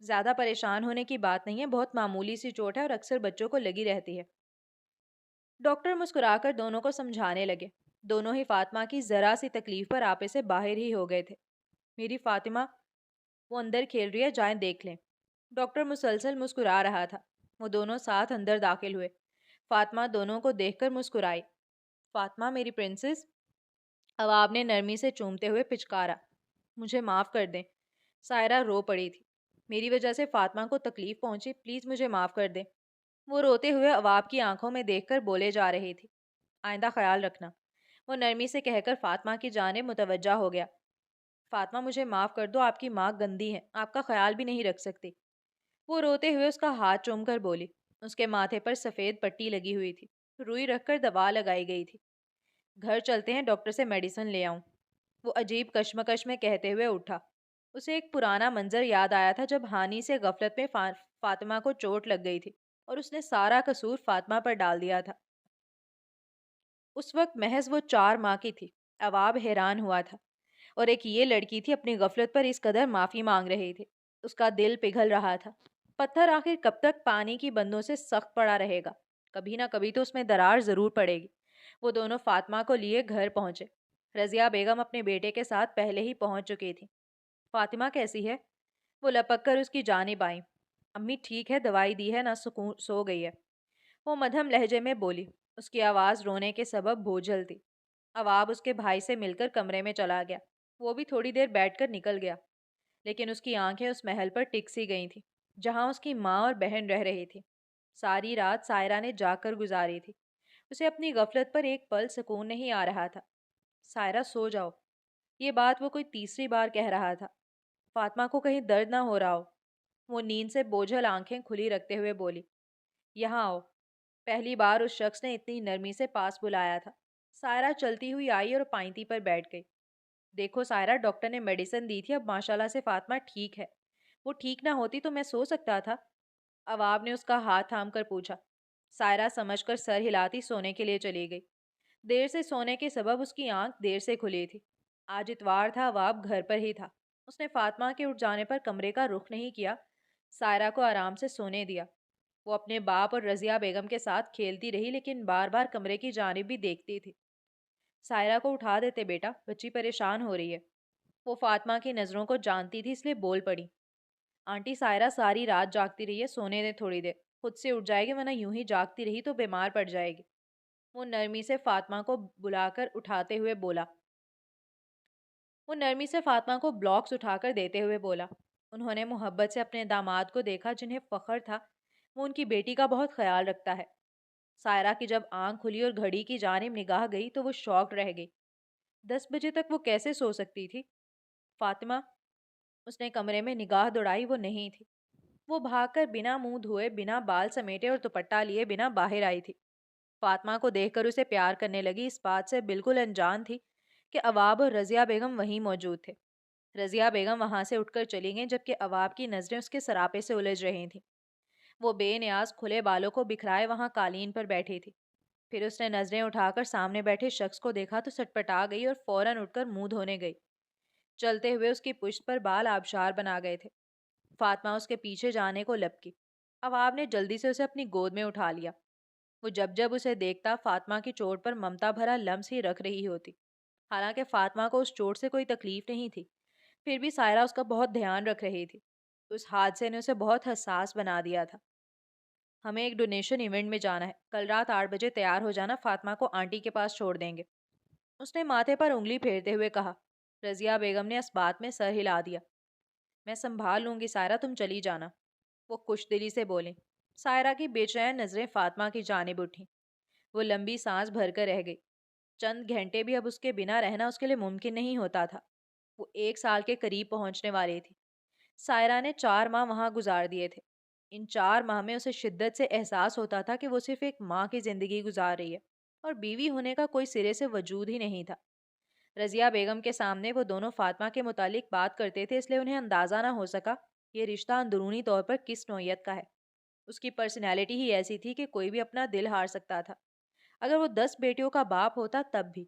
زیادہ پریشان ہونے کی بات نہیں ہے، بہت معمولی سی چوٹ ہے اور اکثر بچوں کو لگی رہتی ہے۔ ڈاکٹر مسکرا کر دونوں کو سمجھانے لگے۔ دونوں ہی فاطمہ کی ذرا سی تکلیف پر آپے سے باہر ہی ہو گئے تھے۔ میری فاطمہ، وہ اندر کھیل رہی ہے، جائیں دیکھ لیں۔ ڈاکٹر مسلسل مسکرا رہا تھا۔ وہ دونوں ساتھ اندر داخل ہوئے۔ فاطمہ دونوں کو دیکھ کر مسکرائی۔ فاطمہ میری پرنسس، اواب نے نرمی سے چومتے ہوئے پچکارا۔ مجھے معاف کر دیں۔ سائرہ رو پڑی تھی۔ میری وجہ سے فاطمہ کو تکلیف پہنچی، پلیز مجھے معاف کر دیں۔ وہ روتے ہوئے اواب کی آنکھوں میں دیکھ کر بولے جا رہی تھی۔ آئندہ خیال رکھنا، وہ نرمی سے کہہ کر فاطمہ کی جانب متوجہ ہو گیا۔ فاطمہ مجھے معاف کر دو، آپ کی ماں گندی ہے، آپ کا خیال بھی نہیں رکھ سکتی۔ وہ روتے ہوئے اس کا ہاتھ چوم کر بولی۔ اس کے ماتھے پر سفید پٹی لگی ہوئی تھی، روئی رکھ کر دوا لگائی گئی تھی۔ گھر چلتے ہیں، ڈاکٹر سے میڈیسن لے آؤں، وہ عجیب کشمکش میں کہتے ہوئے اٹھا۔ اسے ایک پرانا منظر یاد آیا تھا جب ہانی سے غفلت میں فاطمہ کو چوٹ لگ گئی تھی اور اس نے سارا قصور فاطمہ پر ڈال دیا تھا۔ اس وقت محض وہ 4 ماہ کی تھی۔ اواب حیران ہوا تھا، اور ایک یہ لڑکی تھی اپنی غفلت پر اس قدر معافی مانگ رہی تھی۔ اس کا دل پگھل رہا تھا۔ پتھر آخر کب تک پانی کی بندوں سے سخت پڑا رہے گا؟ کبھی نہ کبھی تو اس میں درار ضرور پڑے گی۔ وہ دونوں فاطمہ کو لیے گھر پہنچے۔ رضیہ بیگم اپنے بیٹے کے ساتھ پہلے ہی پہنچ چکی تھی۔ فاطمہ کیسی ہے؟ وہ لپک کر اس کی جانب آئیں۔ امی ٹھیک ہے، دوائی دی ہے، نہ سو گئی ہے، وہ مدھم لہجے میں بولی۔ اس کی آواز رونے کے سبب بوجھل تھی۔ اواب اس کے بھائی سے مل کر کمرے میں چلا گیا۔ وہ بھی تھوڑی دیر بیٹھ کر نکل گیا، لیکن اس کی آنکھیں اس محل پر ٹک سی گئی تھیں جہاں اس کی ماں اور بہن رہ رہی تھی۔ ساری رات سائرہ نے جاگ کر گزاری تھی۔ اسے اپنی غفلت پر ایک پل سکون نہیں آ رہا تھا۔ سائرہ سو جاؤ، یہ بات وہ کوئی تیسری بار کہہ رہا تھا۔ فاطمہ کو کہیں درد نہ ہو رہا ہو۔ وہ نیند سے بوجھل آنکھیں کھلی رکھتے ہوئے بولی۔ یہاں آؤ۔ پہلی بار اس شخص نے اتنی نرمی سے پاس بلایا تھا۔ سائرہ چلتی ہوئی آئی اور پائنتی پر بیٹھ گئی۔ دیکھو سائرہ، ڈاکٹر نے میڈیسن دی تھی، اب ماشاءاللہ سے فاطمہ ٹھیک ہے۔ وہ ٹھیک نہ ہوتی تو میں سو سکتا تھا؟ اواب نے اس کا ہاتھ تھام کر پوچھا۔ سائرہ سمجھ کر سر ہلاتی سونے کے لیے چلی گئی۔ دیر سے سونے کے سبب اس کی آنکھ دیر سے کھلی تھی۔ آج اتوار تھا، اواب گھر پر ہی تھا۔ اس نے فاطمہ کے اٹھ جانے پر کمرے کا رخ نہیں کیا، سائرہ کو آرام سے سونے دیا۔ وہ اپنے باپ اور رضیہ بیگم کے ساتھ کھیلتی رہی، لیکن بار بار کمرے کی جانب بھی دیکھتی تھی۔ سائرہ کو اٹھا دیتے بیٹا، بچی پریشان ہو رہی ہے۔ وہ فاطمہ کی نظروں کو جانتی تھی، اس لیے بول پڑی۔ آنٹی سائرہ ساری رات جاگتی رہی ہے، سونے دے تھوڑی دیر، خود سے اٹھ جائے گی، ورنہ یوں ہی جاگتی رہی تو بیمار پڑ جائے گی۔ وہ نرمی سے فاطمہ کو بلا کر اٹھاتے ہوئے بولا۔ وہ نرمی سے فاطمہ کو بلاکس اٹھا کر دیتے ہوئے بولا۔ انہوں نے محبت سے اپنے داماد کو دیکھا جنہیں فخر تھا وہ ان کی بیٹی کا بہت خیال رکھتا ہے۔ سائرہ کی جب آنکھ کھلی اور گھڑی کی جانب نگاہ گئی تو وہ شاکڈ رہ گئی۔ 10 بجے تک وہ کیسے سو سکتی تھی؟ فاطمہ، اس نے کمرے میں نگاہ دوڑائی، وہ نہیں تھی۔ وہ بھاگ کر بنا منہ دھوئے, بنا بال سمیٹے اور دوپٹہ لیے بنا باہر آئی تھی. فاطمہ کو دیکھ کر اسے پیار کرنے لگی, اس بات سے بالکل انجان تھی کہ عواب اور رضیہ بیگم وہیں موجود تھے. رضیہ بیگم وہاں سے اٹھ کر چلی گئیں جبکہ عواب کی نظریں اس کے سراپے سے الجھ رہی تھیں. وہ بے نیاز کھلے بالوں کو بکھرائے وہاں قالین پر بیٹھی تھی. پھر اس نے نظریں اٹھا کر سامنے بیٹھے شخص کو دیکھا تو سٹپٹا گئی اور فوراً اٹھ کر منہ دھونے گئی. چلتے ہوئے اس کی پشت پر بال آبشار بنا گئے تھے. فاطمہ اس کے پیچھے جانے کو لپکی. عواب نے جلدی سے اسے اپنی گود میں اٹھا لیا. وہ جب جب اسے دیکھتا فاطمہ کی چوٹ پر ممتا بھرا لمس ہی رکھ رہی ہوتی. حالانکہ فاطمہ کو اس چوٹ سے کوئی تکلیف نہیں تھی, پھر بھی سائرہ اس کا بہت دھیان رکھ رہی تھی. اس حادثے نے اسے بہت حساس بنا دیا تھا. ہمیں ایک ڈونیشن ایونٹ میں جانا ہے, کل رات 8 بجے تیار ہو جانا, فاطمہ کو آنٹی کے پاس چھوڑ دیں گے. اس نے ماتھے پر انگلی پھیرتے ہوئے کہا. رضیہ بیگم نے اس بات میں سر ہلا دیا. میں سنبھال لوں گی سائرہ, تم چلی جانا, وہ خوش دلی سے بولیں. سائرہ کی بے چین نظریں فاطمہ کی جانب اٹھیں. وہ لمبی سانس بھر کر رہ گئی. چند گھنٹے بھی اب اس کے بنا رہنا اس کے لیے ممکن نہیں ہوتا تھا. وہ 1 سال کے قریب پہنچنے والی تھی. سائرہ نے 4 ماہ وہاں گزار دیے تھے. ان 4 ماہ میں اسے شدت سے احساس ہوتا تھا کہ وہ صرف ایک ماں کی زندگی گزار رہی ہے اور بیوی ہونے کا کوئی سرے سے وجود ہی نہیں تھا. رضیہ بیگم کے سامنے وہ دونوں فاطمہ کے متعلق بات کرتے تھے, اس لیے انہیں اندازہ نہ ہو سکا یہ رشتہ اندرونی طور پر کس نوعیت کا ہے. اس کی پرسنالٹی ہی ایسی تھی کہ کوئی بھی اپنا دل ہار سکتا تھا. اگر وہ 10 بیٹیوں کا باپ ہوتا تب بھی.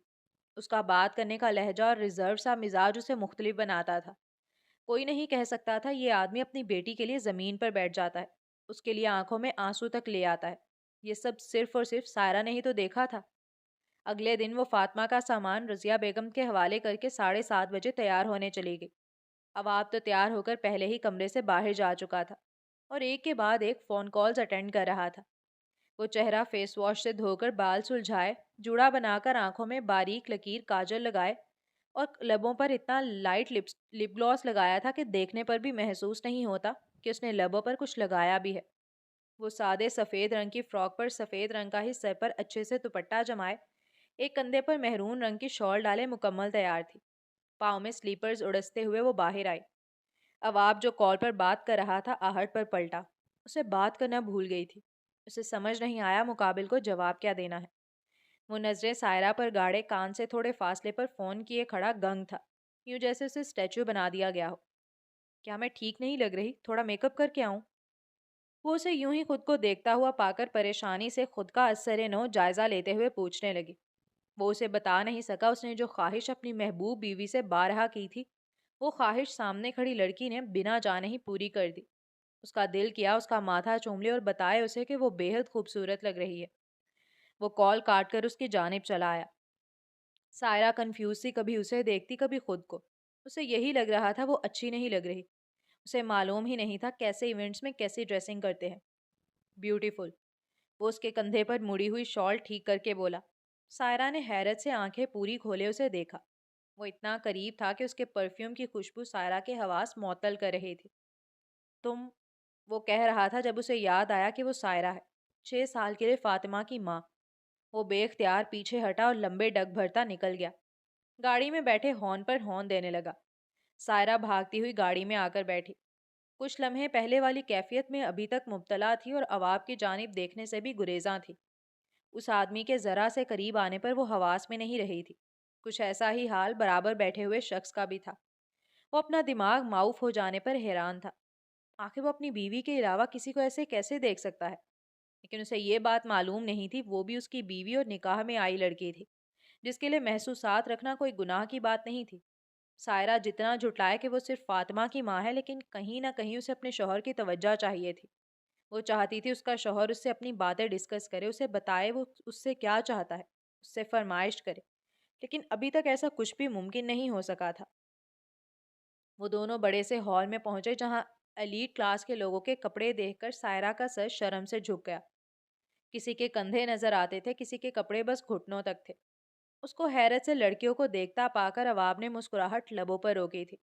اس کا بات کرنے کا لہجہ اور ریزرو سا مزاج اسے مختلف بناتا تھا. کوئی نہیں کہہ سکتا تھا یہ آدمی اپنی بیٹی کے لیے زمین پر بیٹھ جاتا ہے, اس کے لیے آنکھوں میں آنسو تک لے آتا ہے. یہ سب صرف اور صرف سائرہ نے ہی تو دیکھا تھا. اگلے دن وہ فاطمہ کا سامان رضیہ بیگم کے حوالے کر کے 7:30 بجے تیار ہونے چلی گئی. عواب تو تیار ہو کر پہلے ہی کمرے سے باہر جا چکا تھا اور ایک کے بعد ایک فون کالز اٹینڈ کر رہا تھا. وہ چہرہ فیس واش سے دھو کر بال سلجھائے, جوڑا بنا کر آنکھوں میں باریک لکیر کاجل لگائے اور لبوں پر اتنا لائٹ لپ گلوس لگایا تھا کہ دیکھنے پر بھی محسوس نہیں ہوتا کہ اس نے لبوں پر کچھ لگایا بھی ہے. وہ سادے سفید رنگ کی فراک پر سفید رنگ کا ہی سر پر اچھے سے دوپٹہ جمائے, ایک کندھے پر مہرون رنگ کی شال ڈالے مکمل تیار تھی. پاؤں میں سلیپرز اڑستے ہوئے وہ باہر آئی. عواب جو کال پر بات کر رہا تھا آہٹ پر پلٹا. اسے بات کرنا بھول گئی تھی. اسے سمجھ نہیں آیا مقابل کو جواب کیا دینا ہے. وہ نظریں سائرہ پر گاڑے, کان سے تھوڑے فاصلے پر فون کیے کھڑا گنگ تھا, یوں جیسے اسے اسٹیچو بنا دیا گیا ہو. کیا میں ٹھیک نہیں لگ رہی؟ تھوڑا میک اپ کر کے آؤں؟ وہ اسے یوں ہی خود کو دیکھتا ہوا پا کر پریشانی سے خود کا اثر نو جائزہ لیتے ہوئے پوچھنے لگی. وہ اسے بتا نہیں سکا اس نے جو خواہش اپنی محبوب بیوی سے بارہا کی تھی, وہ خواہش سامنے کھڑی لڑکی نے بنا جانے ہی پوری کر دی. اس کا دل کیا اس کا ماتھا چوم لے اور بتائے اسے کہ وہ بے حد خوبصورت لگ رہی ہے. وہ کال کاٹ کر اس کی جانب چلا آیا. سائرہ کنفیوز سی, کبھی اسے دیکھتی کبھی خود کو. اسے یہی لگ رہا تھا وہ اچھی نہیں لگ رہی. اسے معلوم ہی نہیں تھا کیسے ایونٹس میں کیسی ڈریسنگ کرتے ہیں. بیوٹیفل, وہ اس کے کندھے پر مڑی ہوئی شال ٹھیک کر کے بولا. سائرہ نے حیرت سے آنکھیں پوری کھولے اسے دیکھا. وہ اتنا قریب تھا کہ اس کے پرفیوم کی خوشبو سائرہ کے حواس معطل کر رہی تھی. تم, وہ کہہ رہا تھا جب اسے یاد آیا کہ وہ سائرہ ہے, 6 سال کے لیے فاطمہ کی ماں. وہ بے اختیار پیچھے ہٹا اور لمبے ڈگ بھرتا نکل گیا. گاڑی میں بیٹھے ہارن پر ہارن دینے لگا. سائرہ بھاگتی ہوئی گاڑی میں آ کر بیٹھی. کچھ لمحے پہلے والی کیفیت میں ابھی تک مبتلا تھی اور عواب کی جانب دیکھنے سے بھی گریزاں تھی. اس آدمی کے ذرا سے قریب آنے پر وہ حواس میں نہیں رہی تھی. کچھ ایسا ہی حال برابر بیٹھے ہوئے شخص کا بھی تھا. وہ اپنا دماغ معاف ہو جانے پر حیران تھا. آخر وہ اپنی بیوی کے علاوہ کسی کو ایسے کیسے دیکھ سکتا ہے؟ لیکن اسے یہ بات معلوم نہیں تھی وہ بھی اس کی بیوی اور نکاح میں آئی لڑکی تھی, جس کے لیے محسوسات رکھنا کوئی گناہ کی بات نہیں تھی. سائرہ جتنا جھٹلائے کہ وہ صرف فاطمہ کی ماں ہے, لیکن کہیں نہ کہیں اسے اپنے شوہر کی توجہ چاہیے تھی. وہ چاہتی تھی اس کا شوہر اس سے اپنی باتیں ڈسکس کرے, اسے بتائے وہ اس سے کیا چاہتا ہے, اس سے فرمائش کرے. لیکن ابھی تک ایسا کچھ بھی ممکن نہیں ہو سکا تھا. وہ دونوں بڑے سے ہال میں پہنچے جہاں ایلیٹ کلاس کے لوگوں کے کپڑے دیکھ کر سائرہ کا سر شرم سے جھک گیا. کسی کے کندھے نظر آتے تھے, کسی کے کپڑے بس گھٹنوں تک تھے. اس کو حیرت سے لڑکیوں کو دیکھتا پا کر عواب نے مسکراہٹ لبوں پر روکی تھی.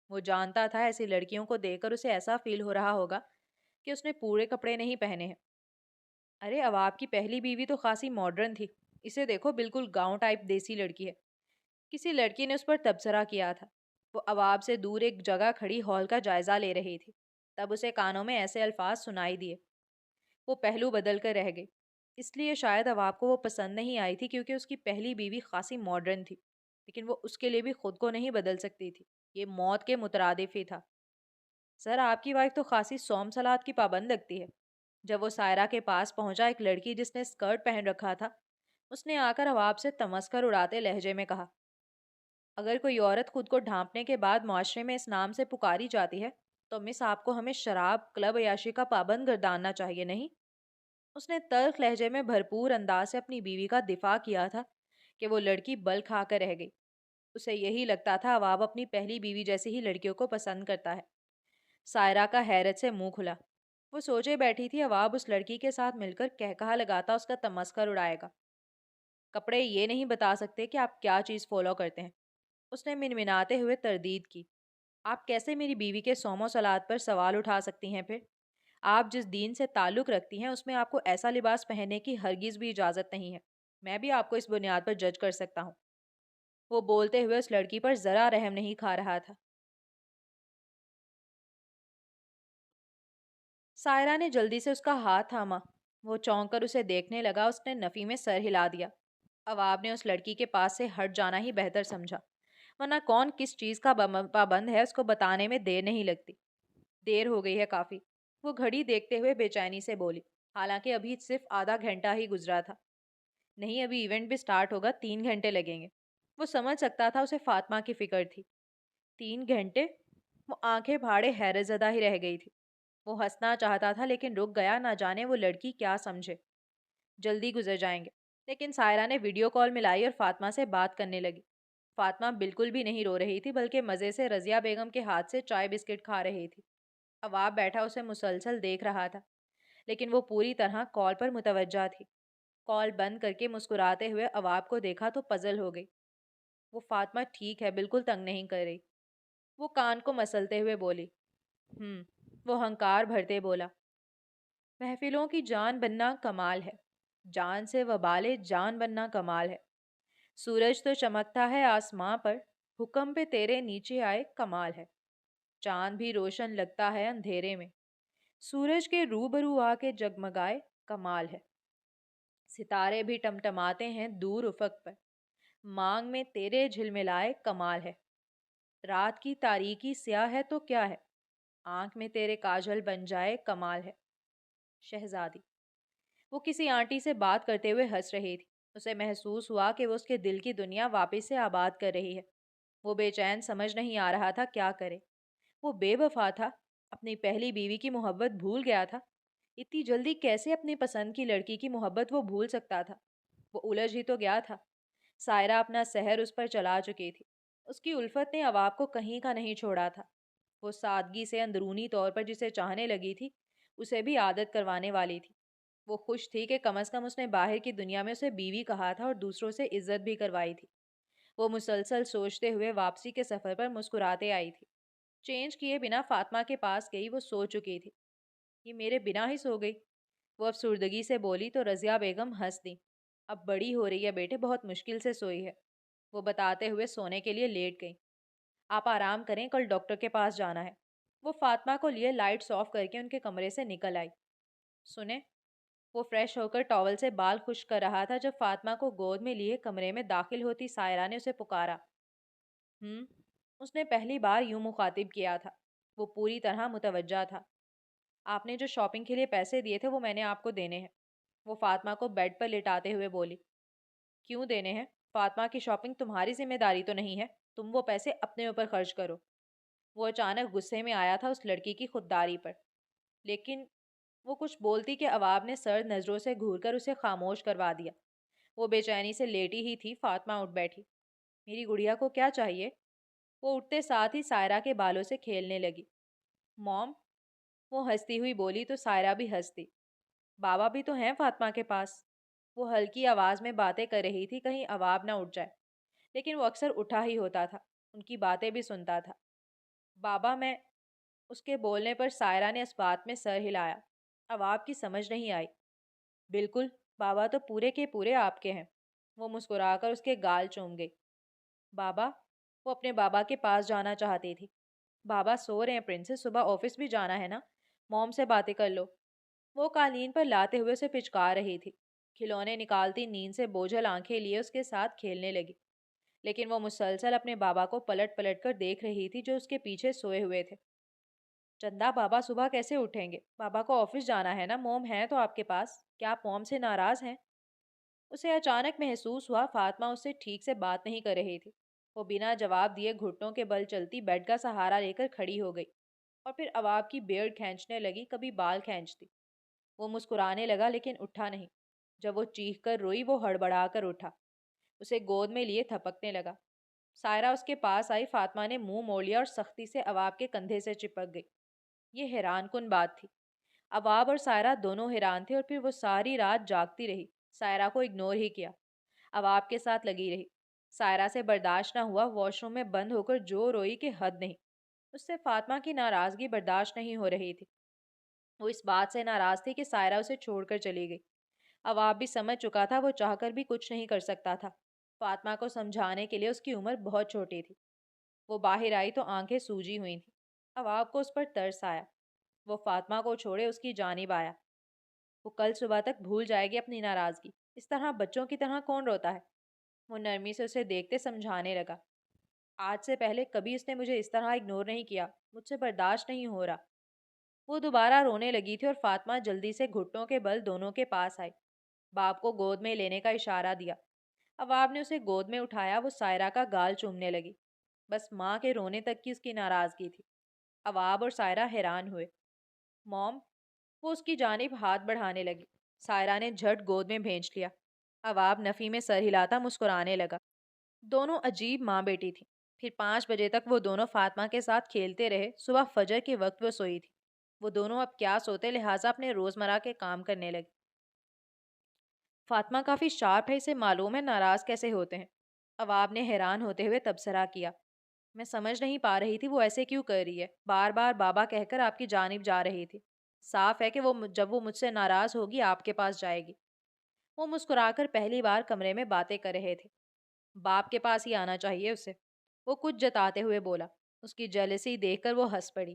وہ جانتا تھا ایسی لڑکیوں کو دیکھ کر اسے ایسا فیل ہو رہا ہوگا کہ اس نے پورے کپڑے نہیں پہنے ہیں. ارے عواب کی پہلی بیوی تو خاصی ماڈرن تھی, اسے دیکھو بالکل گاؤں ٹائپ دیسی لڑکی ہے. کسی لڑکی نے اس پر تبصرہ کیا تھا. وہ عواب سے دور ایک جگہ کھڑی ہال کا جائزہ لے رہی تھی. تب اسے کانوں میں ایسے الفاظ سنائی دیے، وہ پہلو بدل کر رہ گئی۔ اس لیے شاید عواب کو وہ پسند نہیں آئی تھی کیونکہ اس کی پہلی بیوی خاصی ماڈرن تھی، لیکن وہ اس کے لیے بھی خود کو نہیں بدل سکتی تھی۔ یہ موت کے مترادف ہی تھا۔ سر، آپ کی وائف تو خاصی صوم سلاد کی پابند لگتی ہے۔ جب وہ سائرہ کے پاس پہنچا، ایک لڑکی جس نے اسکرٹ پہن رکھا تھا، اس نے آ کر عواب سے تمسخر اڑاتے لہجے میں کہا، اگر کوئی عورت خود کو ڈھانپنے کے بعد معاشرے میں اس نام سے پکاری جاتی ہے تو مس آپ کو ہمیں شراب، کلب عیاشی کا پابند گرداننا چاہیے نہیں؟ اس نے تلخ لہجے میں بھرپور انداز سے اپنی بیوی کا دفاع کیا تھا کہ وہ لڑکی بل کھا کر رہ گئی۔ اسے یہی لگتا تھا عواب اپنی پہلی بیوی جیسی ہی لڑکیوں کو پسند کرتا ہے۔ سائرہ کا حیرت سے منہ کھلا۔ وہ سوچے بیٹھی تھی عواب اس لڑکی کے ساتھ مل کر کہا لگاتا اس کا تمسخر اڑائے گا۔ کپڑے یہ نہیں بتا سکتے کہ آپ کیا چیز فالو کرتے ہیں، اس نے منمناتے ہوئے تردید کی۔ آپ کیسے میری بیوی کے صوم و صلات پر سوال اٹھا سکتی ہیں؟ پھر آپ جس دین سے تعلق رکھتی ہیں اس میں آپ کو ایسا لباس پہننے کی ہرگز بھی اجازت نہیں ہے۔ میں بھی آپ کو اس بنیاد پر جج کر سکتا ہوں۔ وہ بولتے ہوئے اس لڑکی پر ذرا رحم نہیں کھا رہا تھا۔ سائرہ نے جلدی سے اس کا ہاتھ تھاما۔ وہ چونک کر اسے دیکھنے لگا۔ اس نے نفی میں سر ہلا دیا۔ عواب نے اس لڑکی کے پاس سے ہٹ جانا ہی بہتر سمجھا، ورنہ کون کس چیز کا پابند ہے اس کو بتانے میں دیر نہیں لگتی۔ دیر ہو گئی ہے کافی، وہ گھڑی دیکھتے ہوئے بے چینی سے بولی، حالانکہ ابھی صرف آدھا گھنٹہ ہی گزرا تھا۔ نہیں، ابھی ایونٹ بھی سٹارٹ ہوگا، 3 گھنٹے لگیں گے۔ وہ سمجھ سکتا تھا اسے فاطمہ کی فکر تھی۔ 3 گھنٹے؟ وہ آنکھیں بھاڑے حیرت زدہ ہی رہ گئی تھی۔ وہ ہنسنا چاہتا تھا لیکن رک گیا، نہ جانے وہ لڑکی کیا سمجھے۔ جلدی گزر جائیں گے۔ لیکن سائرہ نے ویڈیو کال ملائی اور فاطمہ سے بات کرنے لگی۔ فاطمہ بالکل بھی نہیں رو رہی تھی، بلکہ مزے سے رضیہ بیگم کے ہاتھ سے چائے بسکٹ کھا رہی تھی۔ عواب بیٹھا اسے مسلسل دیکھ رہا تھا، لیکن وہ پوری طرح کال پر متوجہ تھی۔ کال بند کر کے مسکراتے ہوئے عواب کو دیکھا تو پزل ہو گئی۔ وہ فاطمہ ٹھیک ہے، بالکل تنگ نہیں کر رہی۔ وہ کان کو مسلتے ہوئے بولی۔ وہ ہنکار بھرتے بولا، محفلوں کی جان بننا کمال ہے، جان سے وبالے جان بننا کمال ہے۔ سورج تو چمکتا ہے آسماں پر، حکم پہ تیرے نیچے آئے کمال ہے۔ چاند بھی روشن لگتا ہے اندھیرے میں، سورج کے روبرو آ کے جگمگائے کمال ہے۔ ستارے بھی ٹمٹماتے ہیں دور افق پر، مانگ میں تیرے جھلملائے کمال ہے۔ رات کی تاریکی سیاہ ہے تو کیا ہے، آنکھ میں تیرے کاجل بن جائے کمال ہے۔ شہزادی۔ وہ کسی آنٹی سے بات کرتے ہوئے ہنس رہی تھی۔ اسے محسوس ہوا کہ وہ اس کے دل کی دنیا واپس سے آباد کر رہی ہے۔ وہ بے چین سمجھ نہیں آ رہا تھا کیا کرے۔ وہ بے وفا تھا، اپنی پہلی بیوی کی محبت بھول گیا تھا۔ اتنی جلدی کیسے اپنی پسند کی لڑکی کی محبت وہ بھول سکتا تھا؟ وہ الجھ ہی تو گیا تھا۔ سائرہ اپنا سحر اس پر چلا چکی تھی۔ اس کی الفت نے عواب کو کہیں کا نہیں چھوڑا تھا۔ وہ سادگی سے اندرونی طور پر جسے چاہنے لگی تھی، اسے بھی عادت کروانے والی تھی۔ وہ خوش تھی کہ کم از کم اس نے باہر کی دنیا میں اسے بیوی کہا تھا اور دوسروں سے عزت بھی کروائی تھی۔ وہ مسلسل سوچتے ہوئے واپسی کے سفر پر مسکراتے آئی تھی۔ چینج کیے بنا فاطمہ کے پاس گئی، وہ سو چکی تھی۔ یہ میرے بنا ہی سو گئی، وہ افسردگی سے بولی تو رضیہ بیگم ہنس دی۔ اب بڑی ہو رہی ہے بیٹے، بہت مشکل سے سوئی ہے، وہ بتاتے ہوئے سونے کے لیے لیٹ گئی۔ آپ آرام کریں، کل ڈاکٹر کے پاس جانا ہے۔ وہ فاطمہ کو لیے لائٹس آف کر کے ان کے کمرے سے نکل آئی۔ سنیں، وہ فریش ہو کر ٹاول سے بال خشک کر رہا تھا جب فاطمہ کو گود میں لیے کمرے میں داخل ہوتی سائرہ نے اسے پکارا۔ اس نے پہلی بار یوں مخاطب کیا تھا۔ وہ پوری طرح متوجہ تھا۔ آپ نے جو شاپنگ کے لیے پیسے دیے تھے وہ میں نے آپ کو دینے ہیں، وہ فاطمہ کو بیڈ پر لٹاتے ہوئے بولی۔ کیوں دینے ہیں؟ فاطمہ کی شاپنگ تمہاری ذمہ داری تو نہیں ہے، تم وہ پیسے اپنے اوپر خرچ کرو۔ وہ اچانک غصے میں آیا تھا اس لڑکی کی خودداری پر، لیکن وہ کچھ بولتی کہ عواب نے سرد نظروں سے گھور کر اسے خاموش کروا دیا۔ وہ بے چینی سے لیٹی ہی تھی، فاطمہ اٹھ بیٹھی۔ میری گڑیا کو کیا چاہیے؟ وہ اٹھتے ساتھ ہی سائرہ کے بالوں سے کھیلنے لگی۔ موم، وہ ہنستی ہوئی بولی تو سائرہ بھی ہنس دی۔ بابا بھی تو ہیں فاطمہ کے پاس۔ وہ ہلکی آواز میں باتیں کر رہی تھی کہیں عواب نہ اٹھ جائے، لیکن وہ اکثر اٹھا ہی ہوتا تھا، ان کی باتیں بھی سنتا تھا۔ بابا میں، اس کے بولنے پر سائرہ نے اس بات میں سر ہلایا۔ عواب کی سمجھ نہیں آئی۔ بالکل، بابا تو پورے کے پورے آپ کے ہیں۔ وہ مسکرا کر اس کے گال چوم گئی۔ بابا، وہ اپنے بابا کے پاس جانا چاہتی تھی۔ بابا سو رہے ہیں پرنسس، صبح آفس بھی جانا ہے نا، موم سے باتیں کر لو۔ وہ قالین پر لاتے ہوئے اسے پچکار رہی تھی۔ کھلونے نکالتی نیند سے بوجھل آنکھیں لیے اس کے ساتھ کھیلنے لگی، لیکن وہ مسلسل اپنے بابا کو پلٹ پلٹ کر دیکھ رہی تھی جو اس کے پیچھے سوئے ہوئے تھے۔ چندا، بابا صبح کیسے اٹھیں گے؟ بابا کو آفس جانا ہے نا، موم ہے تو آپ کے پاس، کیا آپ موم سے ناراض ہیں؟ اسے اچانک محسوس ہوا فاطمہ اس سے ٹھیک سے بات نہیں کر رہی تھی۔ وہ بنا جواب دیے گھٹنوں کے بل چلتی بیڈ کا سہارا لے کر کھڑی ہو گئی اور پھر عواب کی بیئرڈ کھینچنے لگی، کبھی بال کھینچتی۔ وہ مسکرانے لگا لیکن اٹھا نہیں۔ جب وہ چیخ کر روئی وہ ہڑبڑا کر اٹھا، اسے گود میں لیے تھپکنے لگا۔ سائرہ اس کے پاس آئی، فاطمہ نے منہ موڑ لیا اور سختی سے عواب کے کندھے سے چپک گئی۔ یہ حیران کن بات تھی۔ عواب اور سائرہ دونوں حیران تھے اور پھر وہ ساری رات جاگتی رہی، سائرہ کو اگنور ہی کیا، عواب کے ساتھ لگی رہی۔ سائرہ سے برداشت نہ ہوا، واش روم میں بند ہو کر جو روئی کہ حد نہیں۔ اس سے فاطمہ کی ناراضگی برداشت نہیں ہو رہی تھی۔ وہ اس بات سے ناراض تھی کہ سائرہ اسے چھوڑ کر چلی گئی۔ عواب بھی سمجھ چکا تھا وہ چاہ کر بھی کچھ نہیں کر سکتا تھا۔ فاطمہ کو سمجھانے کے لیے اس کی عمر بہت چھوٹی تھی۔ وہ باہر آئی تو آنکھیں سوجی ہوئی تھیں۔ عواب کو اس پر ترس آیا۔ وہ فاطمہ کو چھوڑے اس کی جانب آیا۔ وہ کل صبح تک بھول جائے گی اپنی ناراضگی۔ اس طرح بچوں کی طرح کون روتا ہے؟ وہ نرمی سے اسے دیکھتے سمجھانے لگا۔ آج سے پہلے کبھی اس نے مجھے اس طرح اگنور نہیں کیا، مجھ سے برداشت نہیں ہو رہا۔ وہ دوبارہ رونے لگی تھی اور فاطمہ جلدی سے گھٹنوں کے بل دونوں کے پاس آئی۔ باپ کو گود میں لینے کا اشارہ دیا۔ عواب نے اسے گود میں اٹھایا، وہ سائرہ کا گال چومنے لگی۔ بس ماں کے رونے تک کی اس کی ناراضگی تھی۔ عواب اور سائرہ حیران ہوئے۔ موم، وہ اس کی جانب ہاتھ بڑھانے لگی۔ سائرہ نے جھٹ گود میں بھینچ لیا۔ عواب نفی میں سر ہلاتا مسکرانے لگا۔ دونوں عجیب ماں بیٹی تھی۔ پھر 5 بجے تک وہ دونوں فاطمہ کے ساتھ کھیلتے رہے۔ صبح فجر کے وقت وہ سوئی تھی۔ وہ دونوں اب کیا سوتے، لہٰذا اپنے روزمرہ کے کام کرنے لگے۔ فاطمہ کافی شارپ ہے، اسے معلوم ہے ناراض کیسے ہوتے ہیں۔ عواب نے حیران ہوتے ہوئے تبصرہ کیا۔ میں سمجھ نہیں پا رہی تھی وہ ایسے کیوں کر رہی ہے، بار بار بابا کہہ کر آپ کی جانب جا رہی تھی۔ صاف ہے کہ جب وہ مجھ سے ناراض ہوگی آپ کے پاس جائے گی۔ وہ مسکرا کر پہلی بار کمرے میں باتیں کر رہے تھے۔ باپ کے پاس ہی آنا چاہیے اسے، وہ کچھ جتاتے ہوئے بولا۔ اس کی جیلسی دیکھ کر وہ ہنس پڑی۔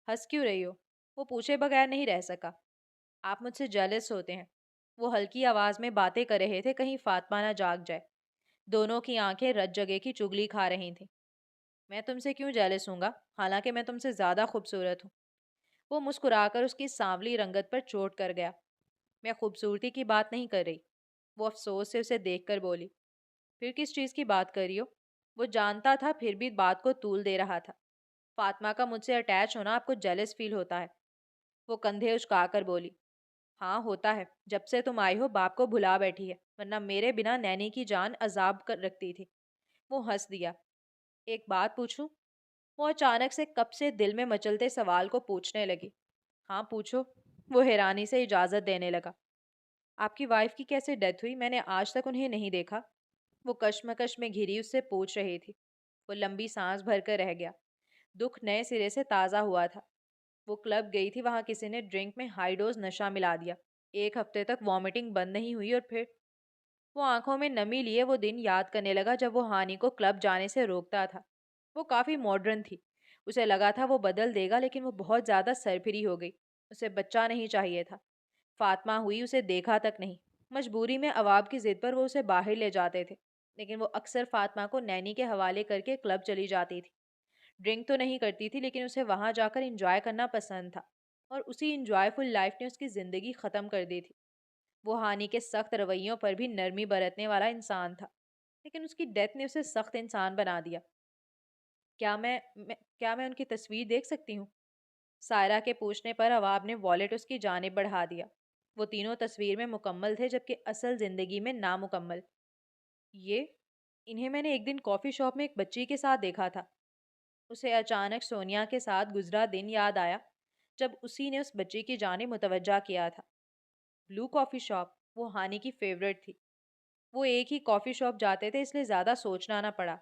ہنس کیوں رہی ہو؟ وہ پوچھے بغیر نہیں رہ سکا۔ آپ مجھ سے جیلس ہوتے ہیں۔ وہ ہلکی آواز میں باتیں کر رہے تھے، کہیں فاطمہ نہ جاگ جائے۔ دونوں کی آنکھیں رت جگہ کی چگلی کھا رہی تھیں۔ میں تم سے کیوں جیلس ہوں گا، حالانکہ میں تم سے زیادہ خوبصورت ہوں۔ وہ مسکرا کر اس کی سانولی رنگت پر چوٹ کر گیا۔ میں خوبصورتی کی بات نہیں کر رہی، وہ افسوس سے اسے دیکھ کر بولی۔ پھر کس چیز کی بات کر رہی ہو؟ وہ جانتا تھا پھر بھی بات کو طول دے رہا تھا۔ فاطمہ کا مجھ سے اٹیچ ہونا آپ کو جیلس فیل ہوتا ہے؟ وہ کندھے اچکا کر بولی۔ ہاں ہوتا ہے، جب سے تم آئی ہو باپ کو بھلا بیٹھی ہے، ورنہ میرے بنا نینی کی جان عذاب کر رکھتی تھی۔ وہ ہنس دیا۔ ایک بات پوچھوں؟ وہ اچانک سے کب سے دل میں مچلتے سوال کو پوچھنے لگی۔ ہاں پوچھو، وہ حیرانی سے اجازت دینے لگا۔ آپ کی وائف کی کیسے ڈیتھ ہوئی؟ میں نے آج تک انہیں نہیں دیکھا۔ وہ کشمکش میں گھری اس سے پوچھ رہی تھی۔ وہ لمبی سانس بھر کر رہ گیا۔ دکھ نئے سرے سے تازہ ہوا تھا۔ وہ کلب گئی تھی، وہاں کسی نے ڈرنک میں ہائی ڈوز نشہ ملا دیا۔ 1 ہفتے تک وامٹنگ بند نہیں ہوئی اور پھر وہ آنکھوں میں نمی لیے وہ دن یاد کرنے لگا جب وہ ہانی کو کلب جانے سے روکتا تھا۔ وہ کافی ماڈرن تھی، اسے لگا تھا وہ بدل دے گا، لیکن وہ بہت زیادہ سرپھری ہو گئی۔ اسے بچہ نہیں چاہیے تھا۔ فاطمہ ہوئی، اسے دیکھا تک نہیں۔ مجبوری میں عواب کی ضد پر وہ اسے باہر لے جاتے تھے، لیکن وہ اکثر فاطمہ کو نینی کے حوالے کر کے کلب چلی جاتی تھی۔ ڈرنک تو نہیں کرتی تھی، لیکن اسے وہاں جا کر انجوائے کرنا پسند تھا، اور اسی انجوائے فل لائف نے اس کی زندگی ختم کر دی تھی۔ وہ ہانی کے سخت رویوں پر بھی نرمی برتنے والا انسان تھا، لیکن اس کی ڈیتھ نے اسے سخت انسان بنا دیا۔ کیا میں ان کی تصویر دیکھ سکتی ہوں؟ سائرہ کے پوچھنے پر عواب نے والیٹ اس کی جانب بڑھا دیا۔ وہ تینوں تصویر میں مکمل تھے، جبکہ اصل زندگی میں نامکمل۔ انہیں میں نے ایک دن کافی شاپ میں ایک بچی کے ساتھ دیکھا تھا۔ اسے اچانک سونیا کے ساتھ گزرا دن یاد آیا جب اسی نے اس بچی کی جانب متوجہ کیا تھا۔ بلو کافی شاپ وہ ہانی کی فیورٹ تھی۔ وہ ایک ہی کافی شاپ جاتے تھے، اس لیے زیادہ سوچنا نہ پڑا۔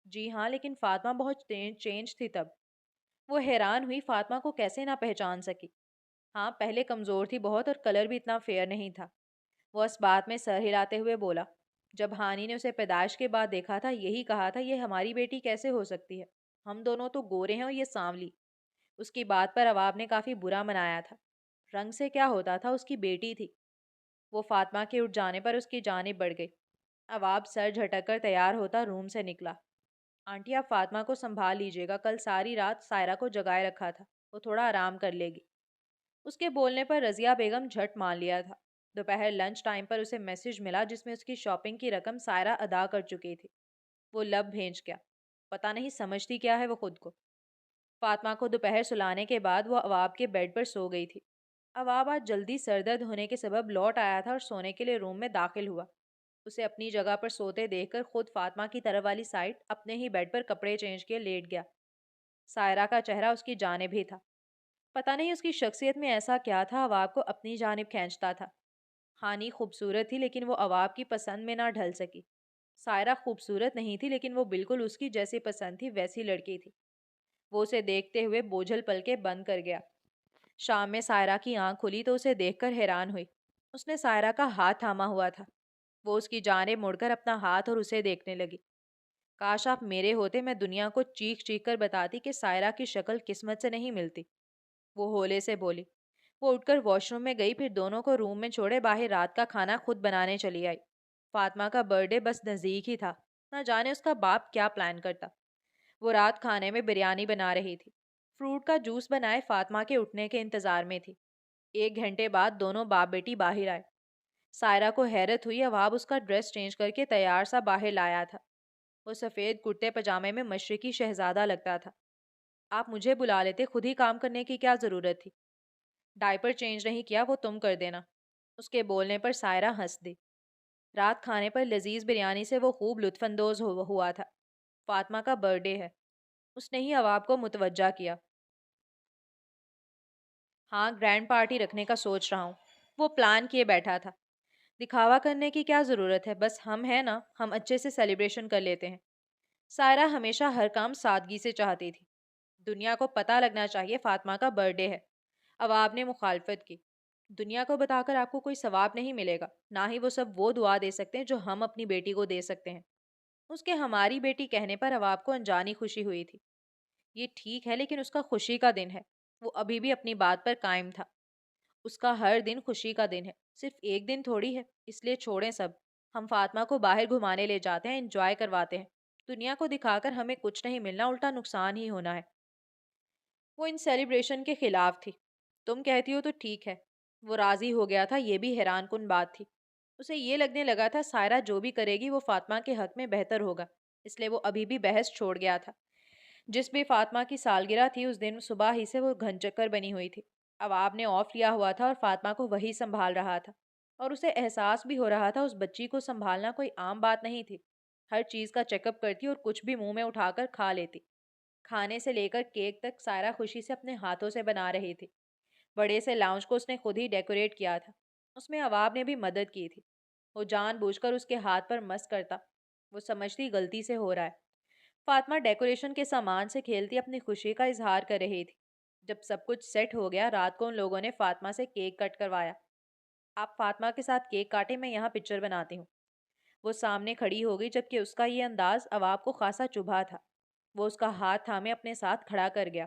جی ہاں، لیکن فاطمہ بہت چینج تھی تب۔ وہ حیران ہوئی فاطمہ کو کیسے نہ پہچان سکی۔ ہاں، پہلے کمزور تھی بہت، اور کلر بھی اتنا فیئر نہیں تھا۔ وہ اس بات میں سر ہلاتے ہوئے بولا۔ جب ہانی نے اسے پیدائش کے بعد دیکھا تھا، یہی کہا تھا یہ ہماری بیٹی کیسے ہو سکتی ہے۔ ہم دونوں تو گورے ہیں اور یہ سانولی۔ اس کی بات پر عواب نے کافی برا منایا تھا۔ رنگ سے کیا ہوتا تھا، اس کی بیٹی تھی۔ وہ فاطمہ کے اٹھ جانے پر اس کی جانب بڑھ گئی۔ عواب سر جھٹک کر تیار ہوتا روم سے نکلا۔ آنٹی آپ فاطمہ کو سنبھال لیجیے گا، کل ساری رات سائرہ کو جگائے رکھا تھا، وہ تھوڑا آرام کر لے گی۔ اس کے بولنے پر رضیہ بیگم جھٹ مان لیا تھا۔ دوپہر لنچ ٹائم پر اسے میسج ملا جس میں اس کی شاپنگ کی رقم سائرہ ادا کر چکی تھی۔ وہ لب بھیج گیا۔ پتہ نہیں سمجھتی کیا ہے وہ خود کو۔ فاطمہ کو دوپہر سلانے کے بعد وہ عواب کے بیڈ پر سو گئی تھی۔ عواب آج جلدی سر درد ہونے کے سبب لوٹ آیا تھا اور سونے کے لیے روم میں داخل ہوا۔ اسے اپنی جگہ پر سوتے دیکھ کر خود فاطمہ کی طرف والی سائڈ اپنے ہی بیڈ پر کپڑے چینج کیے لیٹ گیا۔ سائرہ کا چہرہ اس کی جانب ہی تھا۔ پتہ نہیں اس کی شخصیت میں ایسا کیا تھا عواب کو اپنی جانب کھینچتا تھا۔ ہانی خوبصورت تھی لیکن وہ عواب کی پسند میں نہ ڈھل سکی۔ سائرہ خوبصورت نہیں تھی لیکن وہ بالکل اس کی جیسی پسند تھی ویسی لڑکی تھی۔ وہ اسے دیکھتے ہوئے بوجھل پلکیں بند کر گیا۔ شام میں سائرہ کی آنکھ کھلی تو اسے دیکھ کر حیران ہوئی۔ اس نے سائرہ کا ہاتھ تھاما ہوا تھا۔ وہ اس کی جانب مڑ کر اپنا ہاتھ اور اسے دیکھنے لگی۔ کاش آپ میرے ہوتے، میں دنیا کو چیخ چیخ کر بتاتی کہ سائرہ کی شکل قسمت سے نہیں ملتی، وہ ہولے سے بولی۔ وہ اٹھ کر واش روم میں گئی، پھر دونوں کو روم میں چھوڑے باہر رات کا کھانا خود بنانے چلی آئی۔ فاطمہ کا برتھ ڈے بس نزدیک ہی تھا، نہ جانے اس کا باپ کیا پلان کرتا۔ وہ رات کھانے میں بریانی بنا رہی تھی۔ فروٹ کا جوس بنائے فاطمہ کے اٹھنے کے انتظار میں تھی۔ 1 گھنٹے بعد دونوں باپ بیٹی باہر آئے۔ سائرہ کو حیرت ہوئی، عواب اس کا ڈریس چینج کر کے تیار سا باہر لایا تھا۔ وہ سفید کرتے پجامے میں مشرقی شہزادہ لگتا تھا۔ آپ مجھے بلا لیتے، خود ہی کام کرنے کی کیا ضرورت تھی؟ ڈائپر چینج نہیں کیا وہ تم کر دینا۔ اس کے بولنے پر سائرہ ہنس دی۔ رات کھانے پر لذیذ بریانی سے وہ خوب لطف اندوز ہوا تھا۔ فاطمہ کا برتھ ڈے ہے، اس نے ہی عواب کو متوجہ کیا۔ ہاں، گرینڈ پارٹی رکھنے کا سوچ رہا ہوں۔ وہ پلان کیے بیٹھا تھا۔ دکھاوا کرنے کی کیا ضرورت ہے، بس ہم ہیں نا، ہم اچھے سے سیلیبریشن کر لیتے ہیں۔ سائرہ ہمیشہ ہر کام سادگی سے چاہتی تھی۔ دنیا کو پتہ لگنا چاہیے فاطمہ کا برتھ ڈے ہے۔ عواب نے مخالفت کی۔ دنیا کو بتا کر آپ کو کوئی ثواب نہیں ملے گا، نہ ہی وہ سب وہ دعا دے سکتے ہیں جو ہم اپنی بیٹی کو دے سکتے ہیں۔ اس کے ہماری بیٹی کہنے پر عواب کو انجانی خوشی ہوئی تھی۔ یہ ٹھیک ہے لیکن اس کا خوشی کا دن ہے۔ وہ ابھی بھی اپنی بات پر قائم تھا۔ اس کا ہر دن خوشی کا دن ہے، صرف ایک دن تھوڑی ہے، اس لیے چھوڑیں سب۔ ہم فاطمہ کو باہر گھمانے لے جاتے ہیں، انجوائے کرواتے ہیں۔ دنیا کو دکھا کر ہمیں کچھ نہیں ملنا، الٹا نقصان ہی ہونا ہے۔ وہ ان سیلیبریشن کے خلاف تھی۔ تم کہتی ہو تو ٹھیک ہے۔ وہ راضی ہو گیا تھا، یہ بھی حیران کن بات تھی۔ اسے یہ لگنے لگا تھا سائرہ جو بھی کرے گی وہ فاطمہ کے حق میں بہتر ہوگا، اس لیے وہ ابھی بھی بحث چھوڑ گیا تھا۔ جس بھی فاطمہ کی سالگرہ تھی اس دن صبح ہی سے وہ گھن چکر بنی ہوئی تھی۔ عواب نے آف لیا ہوا تھا اور فاطمہ کو وہی سنبھال رہا تھا، اور اسے احساس بھی ہو رہا تھا اس بچی کو سنبھالنا کوئی عام بات نہیں تھی۔ ہر چیز کا چیک اپ کرتی اور کچھ بھی منہ میں اٹھا کر کھا لیتی۔ کھانے سے لے کر کیک تک سائرہ خوشی سے اپنے ہاتھوں سے بنا رہی تھی۔ بڑے سے لاؤنج کو اس نے خود ہی ڈیکوریٹ کیا تھا، اس میں عواب نے بھی مدد کی تھی۔ وہ جان بوجھ کر اس کے ہاتھ پر مس کرتا، وہ سمجھتی غلطی سے ہو رہا ہے۔ فاطمہ ڈیکوریشن کے سامان سے کھیلتی اپنی خوشی کا اظہار کر رہی تھی۔ جب سب کچھ سیٹ ہو گیا، رات کو ان لوگوں نے فاطمہ سے کیک کٹ کروایا۔ آپ فاطمہ کے ساتھ کیک کاٹیں، میں یہاں پکچر بناتی ہوں۔ وہ سامنے کھڑی ہو گئی، جبکہ اس کا یہ انداز عواب کو خاصا چبھا تھا۔ وہ اس کا ہاتھ تھامے اپنے ساتھ کھڑا کر گیا۔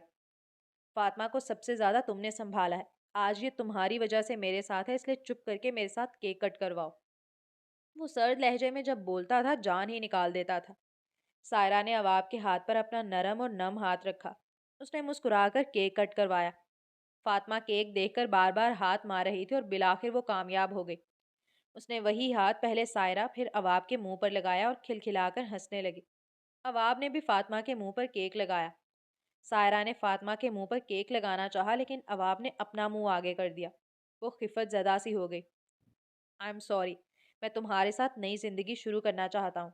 فاطمہ کو سب سے زیادہ تم نے سنبھالا ہے، آج یہ تمہاری وجہ سے میرے ساتھ ہے، اس لیے چپ کر کے میرے ساتھ کیک کٹ کرواؤ۔ وہ سرد لہجے میں جب بولتا تھا جان ہی نکال دیتا تھا۔ سائرہ نے عواب کے ہاتھ پر اپنا نرم اور نم ہاتھ رکھا۔ اس نے مسکرا کر کیک کٹ کروایا۔ فاطمہ کیک دیکھ کر بار بار ہاتھ مار رہی تھی اور بالآخر وہ کامیاب ہو گئی۔ اس نے وہی ہاتھ پہلے سائرہ پھر عواب کے منہ پر لگایا اور کھلکھلا کر ہنسنے لگی۔ عواب نے بھی فاطمہ کے منہ پر کیک لگایا۔ سائرہ نے فاطمہ کے منہ پر کیک لگانا چاہا لیکن عواب نے اپنا منہ آگے کر دیا۔ وہ خفت زدہ سی ہو گئی۔ آئی ایم سوری، میں تمہارے ساتھ نئی زندگی شروع کرنا چاہتا ہوں۔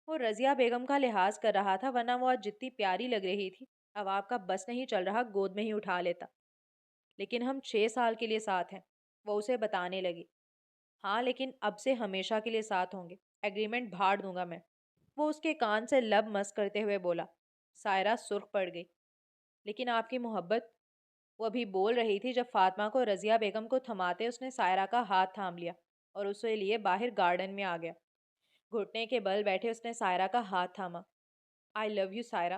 وہ رضیہ بیگم کا لحاظ کر رہا تھا، ورنہ وہ آج جتنی پیاری لگ رہی تھی عواب کا بس نہیں چل رہا گود میں ہی اٹھا لیتا۔ لیکن ہم 6 سال کے لیے ساتھ ہیں، وہ اسے بتانے لگی۔ ہاں لیکن اب سے ہمیشہ کے لیے ساتھ ہوں گے، ایگریمنٹ بھاڑ دوں گا میں، وہ اس کے کان سے لب مس کرتے ہوئے بولا۔ سائرہ سرخ پڑ گئی۔ لیکن آپ کی محبت، وہ ابھی بول رہی تھی جب فاطمہ کو رضیہ بیگم کو تھماتے اس نے سائرہ کا ہاتھ تھام لیا اور اسے لیے باہر گارڈن میں آ گیا۔ گھٹنے کے بل بیٹھے اس نے سائرہ کا ہاتھ تھاما۔ آئی لو یو سائرہ،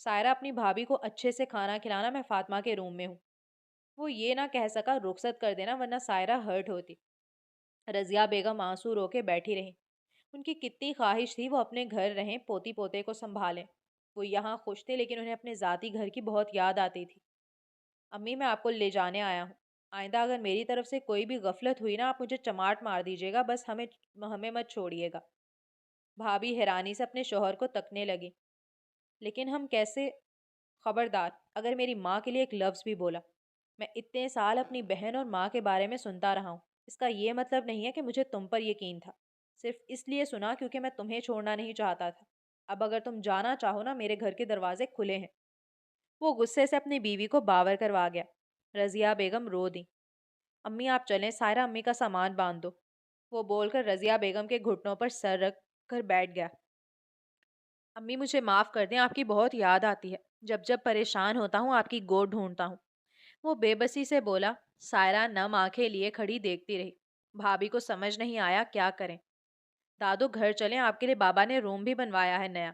سائرہ اپنی بھابھی کو اچھے سے کھانا کھلانا، میں فاطمہ کے روم میں ہوں۔ وہ یہ نہ کہہ سکا رخصت کر دینا ورنہ سائرہ ہرٹ ہوتی۔ رضیہ بیگم آنسو رو کے بیٹھی رہیں۔ ان کی کتنی خواہش تھی وہ اپنے گھر رہیں، پوتی پوتے کو سنبھالیں۔ وہ یہاں خوش تھے لیکن انہیں اپنے ذاتی گھر کی بہت یاد آتی تھی۔ امی میں آپ کو لے جانے آیا ہوں، آئندہ اگر میری طرف سے کوئی بھی غفلت ہوئی نا آپ مجھے چماٹ مار دیجیے گا، بس ہمیں مت چھوڑیے گا۔ بھابھی حیرانی سے اپنے شوہر کو تکنے لگی۔ لیکن ہم کیسے؟ خبردار اگر میری ماں کے لیے ایک لفظ بھی بولا۔ میں اتنے سال اپنی بہن اور ماں کے بارے میں سنتا رہا ہوں، اس کا یہ مطلب نہیں ہے کہ مجھے تم پر یقین تھا، صرف اس لیے سنا کیونکہ میں تمہیں چھوڑنا نہیں چاہتا تھا۔ اب اگر تم جانا چاہو نا میرے گھر کے دروازے کھلے ہیں۔ وہ غصے سے اپنی بیوی کو باور کروا گیا۔ رضیہ بیگم رو دی۔ امی آپ چلیں، سائرہ امی کا سامان باندھ دو۔ وہ بول کر رضیہ بیگم کے گھٹنوں پر سر رکھ کر بیٹھ گیا۔ امی مجھے معاف کر دیں، آپ کی بہت یاد آتی ہے، جب جب پریشان ہوتا ہوں آپ کی گود ڈھونڈتا ہوں۔ وہ بے بسی سے بولا۔ سائرہ نم آنکھیں لیے کھڑی دیکھتی رہی۔ بھابھی کو سمجھ نہیں آیا کیا کریں۔ دادو گھر چلیں، آپ کے لیے بابا نے روم بھی بنوایا ہے نیا۔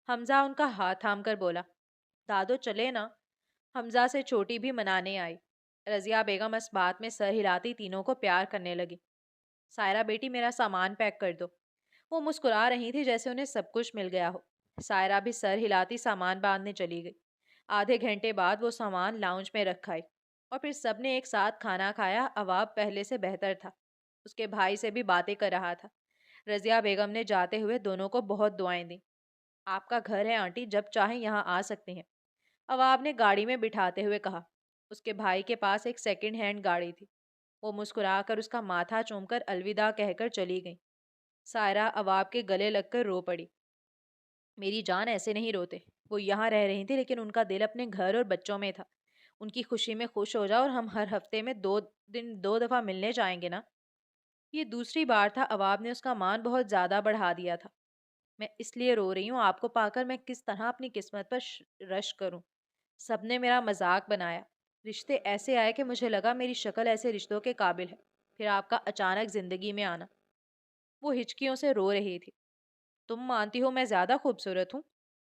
حمزہ ان کا ہاتھ تھام کر بولا۔ دادو چلے نا۔ حمزہ سے چھوٹی بھی منانے آئی۔ رضیہ بیگم اس بات میں سر ہلاتی تینوں کو پیار کرنے لگی۔ سائرہ بیٹی میرا سامان پیک کر دو۔ وہ مسکرا رہی تھی جیسے انہیں سب کچھ مل گیا ہو۔ سائرہ بھی سر ہلاتی سامان باندھنے چلی گئی۔ آدھے گھنٹے بعد وہ سامان لاؤنج میں رکھ آئی اور پھر سب نے ایک ساتھ کھانا کھایا۔ عواب پہلے سے بہتر تھا، اس کے بھائی سے بھی باتیں کر رہا تھا۔ رضیہ بیگم نے جاتے ہوئے دونوں کو بہت دعائیں دیں۔ آپ کا گھر ہے آنٹی، جب چاہیں یہاں آ سکتے ہیں، عواب نے گاڑی میں بٹھاتے ہوئے کہا۔ اس کے بھائی کے پاس ایک سیکنڈ ہینڈ گاڑی تھی۔ وہ مسکرا کر اس کا ماتھا چوم کر الوداع کہہ کر چلی گئی۔ سائرہ عواب کے گلے لگ کر رو پڑی۔ میری جان ایسے نہیں روتے، وہ یہاں رہ رہی تھی لیکن ان کا دل اپنے گھر اور بچوں میں تھا۔ ان کی خوشی میں خوش ہو جاؤ اور ہم ہر ہفتے میں 2 دن 2 دفعہ ملنے جائیں گے نا۔ یہ دوسری بار تھا عواب نے اس کا مان بہت زیادہ بڑھا دیا تھا۔ میں اس لیے رو رہی ہوں آپ کو پا کر میں کس طرح اپنی قسمت پر رش کروں۔ سب نے میرا مذاق بنایا، رشتے ایسے آئے کہ مجھے لگا میری شکل ایسے رشتوں کے قابل ہے، پھر آپ کا اچانک زندگی میں آنا۔ وہ ہچکیوں سے رو رہی تھی۔ تم مانتی ہو میں زیادہ خوبصورت ہوں؟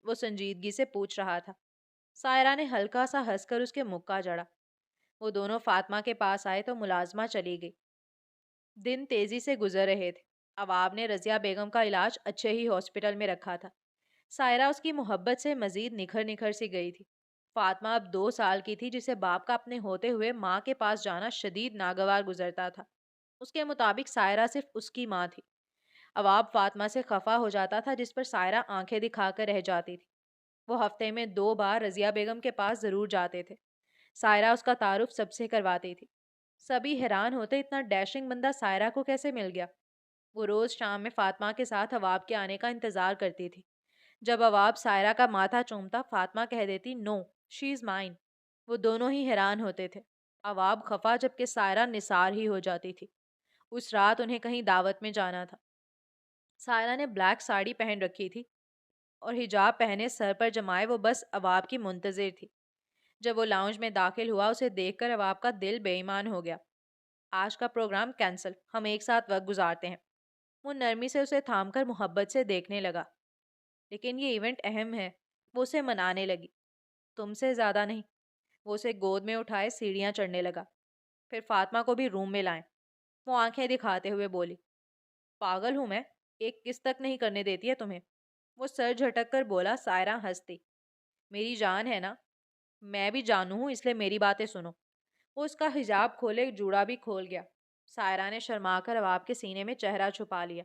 وہ سنجیدگی سے پوچھ رہا تھا۔ سائرہ نے ہلکا سا ہنس کر اس کے مکہ جڑا۔ وہ دونوں فاطمہ کے پاس آئے تو ملازمہ چلی گئی۔ دن تیزی سے گزر رہے تھے۔ عواب نے رضیہ بیگم کا علاج اچھے ہی ہاسپٹل میں رکھا تھا۔ سائرہ اس کی محبت سے مزید نکھر نکھر سی گئی تھی۔ فاطمہ اب 2 سال کی تھی جسے باپ کا اپنے ہوتے ہوئے ماں کے پاس جانا شدید ناگوار گزرتا تھا۔ اس کے مطابق سائرہ صرف اس کی ماں تھی۔ عواب فاطمہ سے خفا ہو جاتا تھا جس پر سائرہ آنکھیں دکھا کر رہ جاتی تھی۔ وہ ہفتے میں 2 بار رضیہ بیگم کے پاس ضرور جاتے تھے۔ سائرہ اس کا تعارف سب سے کرواتی تھی۔ سبھی حیران ہوتے اتنا ڈیشنگ بندہ سائرہ کو کیسے مل گیا۔ وہ روز شام میں فاطمہ کے ساتھ عواب کے آنے کا انتظار کرتی تھی۔ جب عواب سائرہ کا ماتھا چومتا فاطمہ کہہ دیتی نو شی از مائن۔ وہ دونوں ہی حیران ہوتے تھے۔ عواب خفا جبکہ سائرہ نثار ہی ہو جاتی تھی۔ اس رات انہیں کہیں دعوت میں جانا تھا۔ سائرہ نے بلیک ساڑی پہن رکھی تھی اور حجاب پہنے سر پر جمائے وہ بس عواب کی منتظر تھی۔ جب وہ لاؤنج میں داخل ہوا اسے دیکھ کر عواب کا دل بے ایمان ہو گیا۔ آج کا پروگرام کینسل، ہم ایک ساتھ وقت گزارتے ہیں۔ وہ نرمی سے اسے تھام کر محبت سے دیکھنے لگا۔ لیکن یہ ایونٹ اہم ہے، وہ اسے منانے لگی۔ تم سے زیادہ نہیں۔ وہ اسے گود میں اٹھائے سیڑھیاں چڑھنے لگا۔ پھر فاطمہ کو بھی روم میں لائیں۔ وہ آنکھیں دکھاتے ہوئے بولی، پاگل ہوں میں، ایک کس تک نہیں کرنے دیتی ہے تمہیں۔ وہ سر جھٹک کر بولا۔ سائرہ ہنستی۔ میری جان ہے نا، میں بھی جانوں ہوں اس لیے میری باتیں سنو۔ وہ اس کا حجاب کھولے جوڑا بھی کھول گیا۔ سائرہ نے شرما کر عواب کے سینے میں چہرہ چھپا لیا۔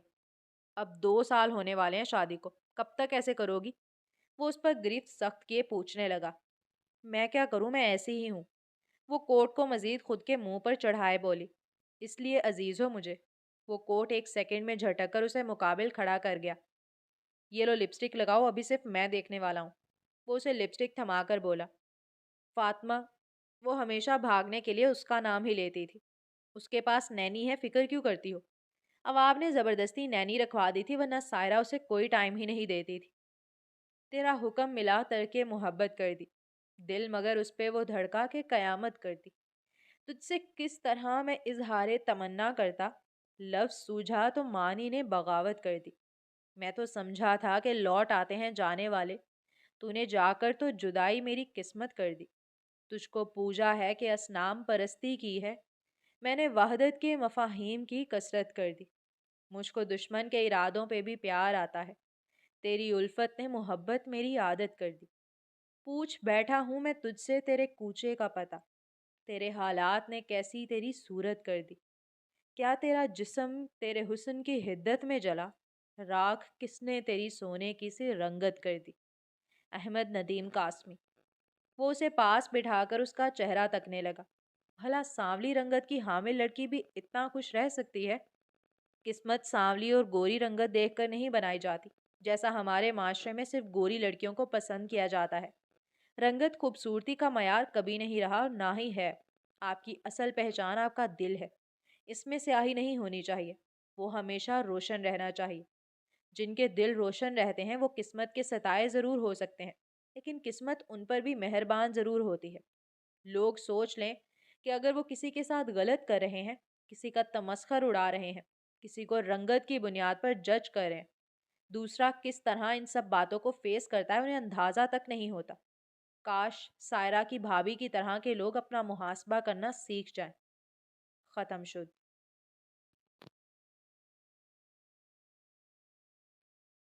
اب 2 سال ہونے والے ہیں شادی کو، کب تک ایسے کرو گی؟ وہ اس پر گرفت سخت کیے پوچھنے لگا۔ میں کیا کروں، میں ایسی ہی ہوں۔ وہ کوٹ کو مزید خود کے منہ پر چڑھائے بولی، اس لیے عزیز ہو مجھے۔ وہ کوٹ ایک سیکنڈ میں جھٹک کر اسے مقابل کھڑا کر گیا۔ یہ لو لپسٹک لگاؤ، ابھی صرف میں دیکھنے والا ہوں۔ وہ اسے لپسٹک تھما کر بولا۔ فاطمہ، وہ ہمیشہ بھاگنے کے لیے اس کا نام ہی لیتی تھی۔ اس کے پاس نینی ہے، فکر کیوں کرتی ہو؟ عواب نے زبردستی نینی رکھوا دی تھی ورنہ سائرہ اسے کوئی ٹائم ہی نہیں دیتی تھی۔ تیرا حکم ملا ترک محبت کر دی، دل مگر اس پہ وہ دھڑکا کہ قیامت کرتی۔ تجھ سے کس طرح میں اظہار تمنا کرتا، لفظ سوجھا تو مانی نے بغاوت کر دی۔ میں تو سمجھا تھا کہ لوٹ آتے ہیں جانے والے، تو نے جا کر تو جدائی میری قسمت کر دی۔ تجھ کو پوجا ہے کہ اسنام پرستی کی ہے، میں نے وحدت کے مفاہیم کی کثرت کر دی۔ مجھ کو دشمن کے ارادوں پہ بھی پیار آتا ہے، تیری الفت نے محبت میری عادت کر دی۔ پوچھ بیٹھا ہوں میں تجھ سے تیرے کوچے کا پتہ، تیرے حالات نے کیسی تیری صورت کر دی۔ کیا تیرا جسم تیرے حسن کی حدت میں جلا، راکھ کس نے تیری سونے کی سی رنگت کر دی۔ احمد ندیم قاسمی۔ وہ اسے پاس بٹھا کر اس کا چہرہ تکنے لگا۔ بھلا سانولی رنگت کی حامل لڑکی بھی اتنا خوش رہ سکتی ہے؟ قسمت سانولی اور گوری رنگت دیکھ کر نہیں بنائی جاتی، جیسا ہمارے معاشرے میں صرف گوری لڑکیوں کو پسند کیا جاتا ہے۔ رنگت خوبصورتی کا معیار کبھی نہیں رہا اور نہ ہی ہے۔ آپ کی اصل پہچان آپ کا دل ہے، اس میں سیاہی نہیں ہونی چاہیے، وہ ہمیشہ روشن رہنا چاہیے۔ جن کے دل روشن رہتے ہیں وہ قسمت کے ستائے ضرور ہو سکتے ہیں، لیکن قسمت ان پر بھی مہربان ضرور ہوتی ہے۔ لوگ سوچ لیں کہ اگر وہ کسی کے ساتھ غلط کر رہے ہیں، کسی کا تمسخر اڑا رہے ہیں، کسی کو رنگت کی بنیاد پر جج کر رہے ہیں، دوسرا کس طرح ان سب باتوں کو فیس کرتا ہے انہیں اندازہ تک نہیں ہوتا۔ کاش سائرہ کی بھابھی کی طرح کے لوگ اپنا محاسبہ کرنا سیکھ جائیں۔ ختم شد۔